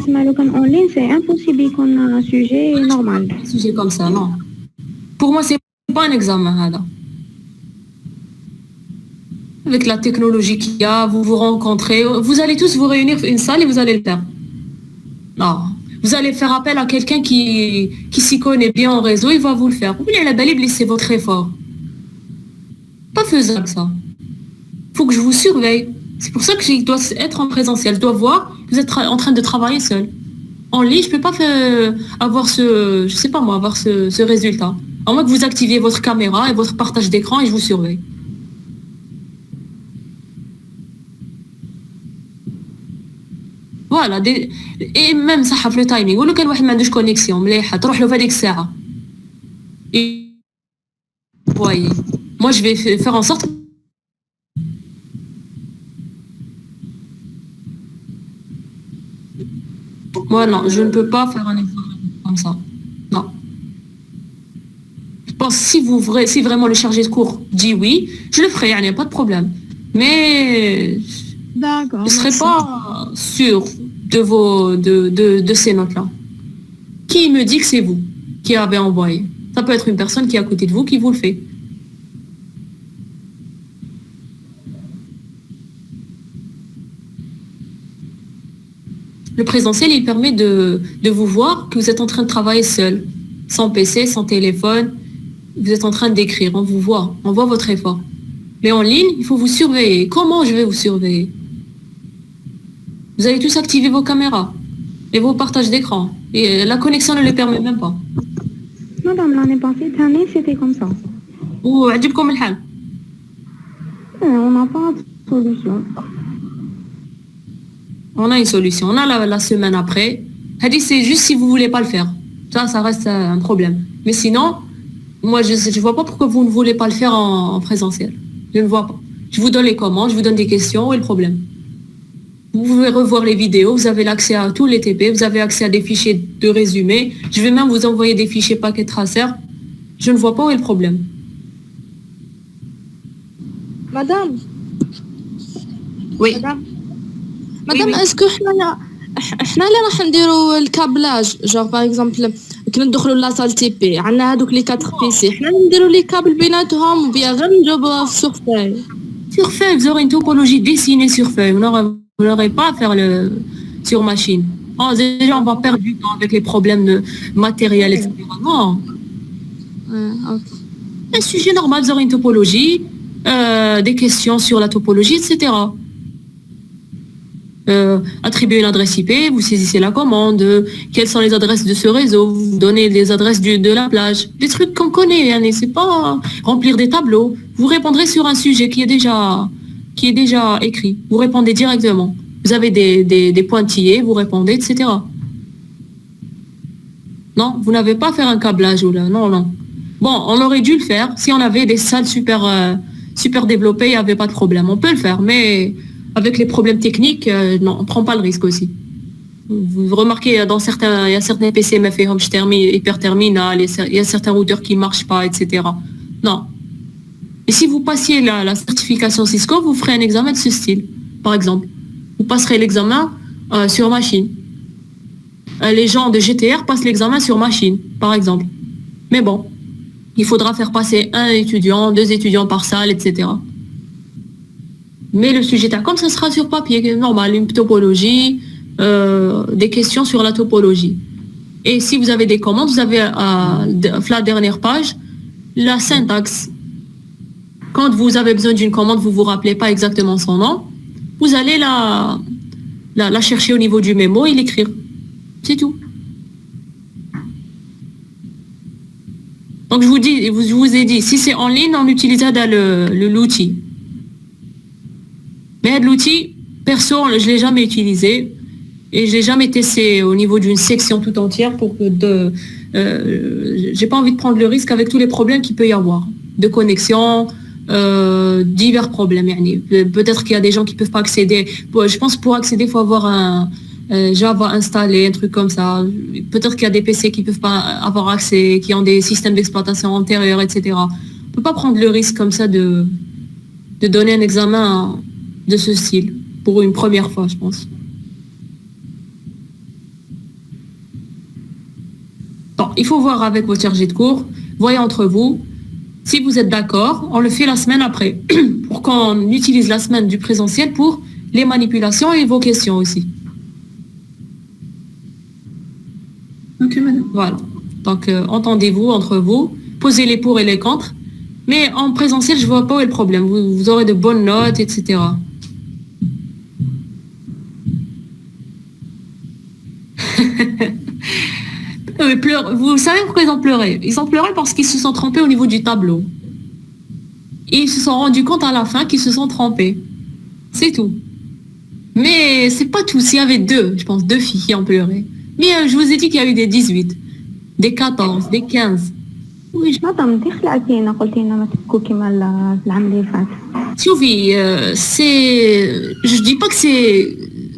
تسمى لو كان اونلاين سي امبوسيبل يكون سوجي نورمال. Un sujet comme ça, non. Pour moi, c'est pas un examen, هذا. Avec la technologie qu'il y a, vous vous rencontrez, vous allez tous vous réunir dans une salle et vous allez le faire. Non. Vous allez faire appel à quelqu'un qui s'y connaît bien en réseau, il va vous le faire. Vous voulez la balib, c'est votre effort. Pas faisable, ça. Faut que je vous surveille. C'est pour ça que je dois être en présentiel. Je dois voir que vous êtes en train de travailler seul. En ligne, je peux pas avoir je sais pas moi, avoir ce résultat. À moins que vous activiez votre caméra et votre partage d'écran et je vous surveille. Voilà. Et même ça, le timing. Ou le cas où il y a une connexion, مليحة تروح له في هذيك الساعة. Voyez. Moi, je vais faire en sorte. Moi, non, je ne peux pas faire un examen comme ça. Non. Je pense que si vraiment le chargé de cours dit oui, je le ferai, il n'y a pas de problème. Mais D'accord. je ne serai pas sûre de ces notes-là. Qui me dit que c'est vous qui avez envoyé? Ça peut être une personne qui est à côté de vous qui vous le fait. Le présentiel, il permet de vous voir que vous êtes en train de travailler seul, sans PC, sans téléphone. Vous êtes en train d'écrire, on vous voit, on voit votre effort. Mais en ligne, il faut vous surveiller. Comment je vais vous surveiller? Vous allez tous activer vos caméras et vos partages d'écran. Et la connexion ne le permet même pas. Madame, l'année passée, c'était comme ça. Ou عجبكم الحال? On n'a pas de solution. On a une solution. On a la semaine après. C'est juste si vous voulez pas le faire. Ça reste un problème. Mais sinon, moi, je vois pas pourquoi vous ne voulez pas le faire en présentiel. Je ne vois pas. Je vous donne les commandes, je vous donne des questions. Où est le problème? Vous pouvez revoir les vidéos. Vous avez l'accès à tous les TP. Vous avez accès à des fichiers de résumé. Je vais même vous envoyer des fichiers paquets traceurs. Je ne vois pas où est le problème. Madame. Oui. Madame, est-ce que احنا اللي راح نديروا الكابلاج جور باغ اكزومبل كنا ندخلوا لاصال تي بي عندنا هذوك لي 4 بيسي حنا نديروا لي كابل بيناتهم وبيا غير نجاوبوها في سورفاي. Sur feuille, vous aurez une topologie dessinée sur feuille. Vous n'aurez pas à faire sur machine. Oh, déjà, on va perdre du temps avec les problèmes de matériel, etc. Non. Okay. Un sujet normal, vous aurez une topologie, des questions sur la topologie, etc. Attribuer une adresse IP, vous saisissez la commande, quelles sont les adresses de ce réseau, vous donnez les adresses de la plage, des trucs qu'on connaît, hein, c'est pas remplir des tableaux. Vous répondrez sur un sujet qui est déjà écrit. Vous répondez directement. Vous avez des pointillés, vous répondez, etc. Non, vous n'avez pas à faire un câblage ou là, non. Bon, on aurait dû le faire si on avait des salles super développées, il n'y avait pas de problème. On peut le faire, mais avec les problèmes techniques, non, on ne prend pas le risque aussi. Vous remarquez, il y a certains PC hyperterminal, il y a certains routeurs qui ne marchent pas, etc. Non. Et si vous passiez la certification Cisco, vous ferez un examen de ce style, par exemple. Vous passerez l'examen sur machine. Les gens de GTR passent l'examen sur machine, par exemple. Mais bon, il faudra faire passer un étudiant, 2 étudiants par salle, etc. Mais le sujet comme ça sera sur papier, normal, une topologie, des questions sur la topologie. Et si vous avez des commandes, vous avez à la dernière page la syntaxe. Quand vous avez besoin d'une commande, vous ne vous rappelez pas exactement son nom, vous allez la chercher au niveau du mémo et l'écrire. C'est tout. Donc je vous ai dit, si c'est en ligne, on utilise l'outil. Mais l'outil, perso, je ne l'ai jamais utilisé et je ne l'ai jamais testé au niveau d'une section tout entière pour que j'ai pas envie de prendre le risque avec tous les problèmes qu'il peut y avoir. De connexion, divers problèmes. Peut-être qu'il y a des gens qui ne peuvent pas accéder. Je pense que pour accéder, il faut avoir un Java installé, un truc comme ça. Peut-être qu'il y a des PC qui ne peuvent pas avoir accès, qui ont des systèmes d'exploitation antérieurs, etc. On ne peut pas prendre le risque comme ça de donner un examen... de ce style, pour une première fois, je pense. Alors, il faut voir avec votre chargé de cours, voyez entre vous. Si vous êtes d'accord, on le fait la semaine après, pour qu'on utilise la semaine du présentiel pour les manipulations et vos questions aussi. Ok, madame. Voilà. Donc, entendez-vous entre vous, posez les pour et les contre. Mais en présentiel, je vois pas où est le problème. Vous aurez de bonnes notes, etc. Vous savez pourquoi ils ont pleuré? Ils ont pleuré parce qu'ils se sont trompés au niveau du tableau. Et ils se sont rendus compte à la fin qu'ils se sont trompés. C'est tout. Mais c'est pas tout. S'il y avait je pense deux filles qui ont pleuré. Mais je vous ai dit qu'il y a eu des 18, des 14, des 15. Oui, مدام انت خلعتينا قلتي لنا ما تبكوا كيما العام اللي فات. Sylvie, je dis pas que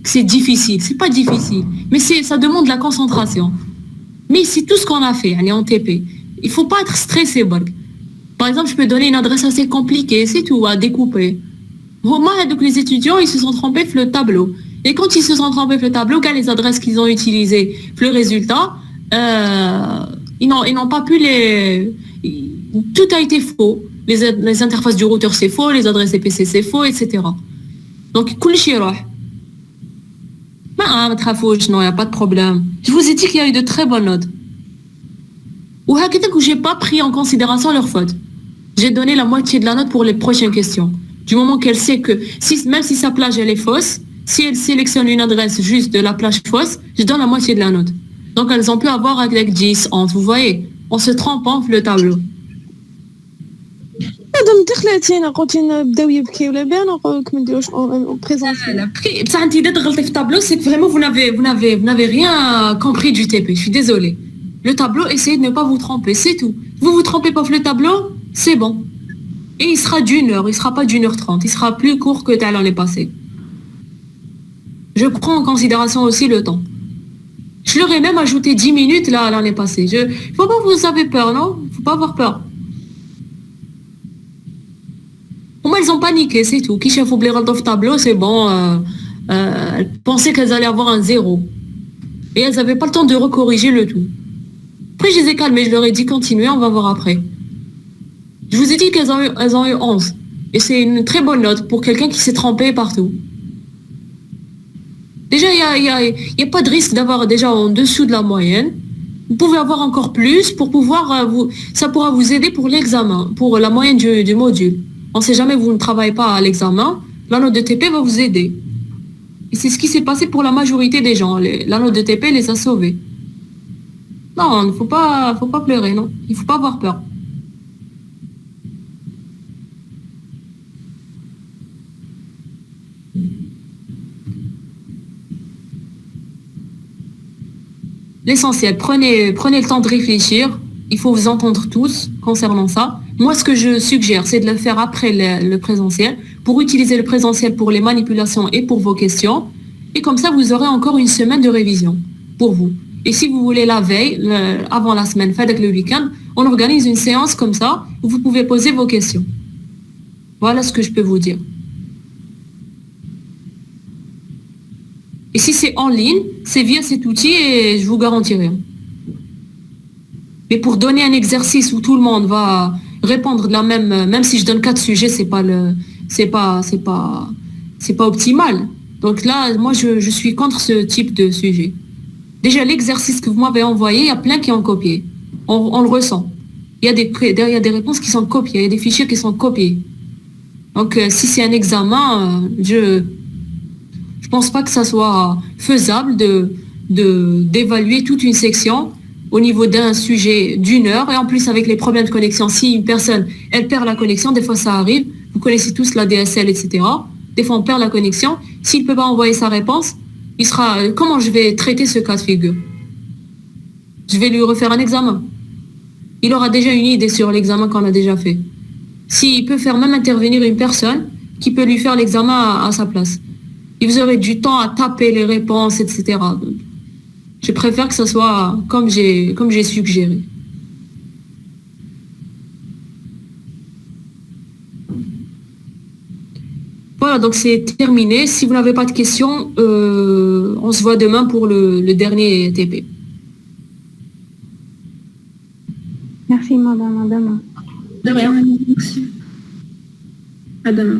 c'est difficile, c'est pas difficile, mais ça demande de la concentration. Mais c'est tout ce qu'on a fait, en TP. Il faut pas être stressé, Borg. Par exemple, je peux donner une adresse assez compliquée, c'est tout, à découper. Donc les étudiants, ils se sont trompés sur le tableau. Et quand ils se sont trompés sur le tableau, quand les adresses qu'ils ont utilisées, le résultat, ils n'ont pas pu tout a été faux. Les interfaces du routeur, c'est faux, les adresses des PC, c'est faux, etc. Donc, كل شيء راح. ما تخافوش, non, il n'y a pas de problème. Je vous ai dit qu'il y a eu de très bonnes notes. Ou que j'ai pas pris en considération leurs fautes. J'ai donné la moitié de la note pour les prochaines questions. Du moment qu'elle sait que, même si sa plage elle est fausse, si elle sélectionne une adresse juste de la plage fausse, je donne la moitié de la note. Donc elles ont pu avoir avec 10, 11. Vous voyez, on se trompe en le tableau. مادام دخلتينا قلتي لنا بداو يبكيو لاباس نقولك ما نديروش بريزونسيال. بصح انت اذا تغلطي في التابلو c'est que vraiment vous n'avez rien compris du TP. Je suis désolée. Le tableau, essayez de ne pas vous tromper, c'est tout. Vous trompez pas sur le tableau, c'est bon. Et il sera d'une heure, il sera pas d'1h30, il sera plus court que l'année passée. Je prends en considération aussi le temps. Je leur ai même ajouté 10 minutes là l'année passée. Faut pas vous avez peur, non? Faut pas avoir peur. Au moins, elles ont paniqué, c'est tout. Qui chef oublié le tableau, c'est bon. Elles pensaient qu'elles allaient avoir un 0. Et elles n'avaient pas le temps de recorriger le tout. Après, je les ai calmées, je leur ai dit continuez, on va voir après. Je vous ai dit qu'elles ont eu 11. Et c'est une très bonne note pour quelqu'un qui s'est trompé partout. Déjà, il y a pas de risque d'avoir déjà en dessous de la moyenne. Vous pouvez avoir encore plus pour pouvoir... ça pourra vous aider pour l'examen, pour la moyenne du module. On ne sait jamais, vous ne travaillez pas à l'examen, la note de TP va vous aider. Et c'est ce qui s'est passé pour la majorité des gens. La note de TP les a sauvés. Non, il ne faut pas pleurer, non. Il ne faut pas avoir peur. L'essentiel, prenez le temps de réfléchir. Il faut vous entendre tous concernant ça. Moi, ce que je suggère, c'est de le faire après le présentiel, pour utiliser le présentiel pour les manipulations et pour vos questions. Et comme ça, vous aurez encore une semaine de révision pour vous. Et si vous voulez la veille, avant la semaine, avec le week-end, on organise une séance comme ça, où vous pouvez poser vos questions. Voilà ce que je peux vous dire. Et si c'est en ligne, c'est via cet outil et je vous garantis rien. Mais pour donner un exercice où tout le monde va répondre de la même si je donne 4 sujets, c'est pas optimal. Donc là, moi, je suis contre ce type de sujet. Déjà, l'exercice que vous m'avez envoyé, il y a plein qui ont copié. On le ressent. Il y a des réponses qui sont copiées, il y a des fichiers qui sont copiés. Donc, si c'est un examen, je pense pas que ça soit faisable d'évaluer toute une section au niveau d'un sujet d'1 heure, et en plus avec les problèmes de connexion, si une personne, elle perd la connexion, des fois ça arrive, vous connaissez tous la DSL, etc. Des fois on perd la connexion, s'il ne peut pas envoyer sa réponse, il sera, comment je vais traiter ce cas de figure? Je vais lui refaire un examen. Il aura déjà une idée sur l'examen qu'on a déjà fait. S'il peut faire même intervenir une personne qui peut lui faire l'examen à sa place. Et vous aurez du temps à taper les réponses, etc. Donc, je préfère que ça soit comme j'ai suggéré. Voilà, donc c'est terminé. Si vous n'avez pas de questions, on se voit demain pour le dernier TP. Merci madame, à demain. De rien. Merci. À demain.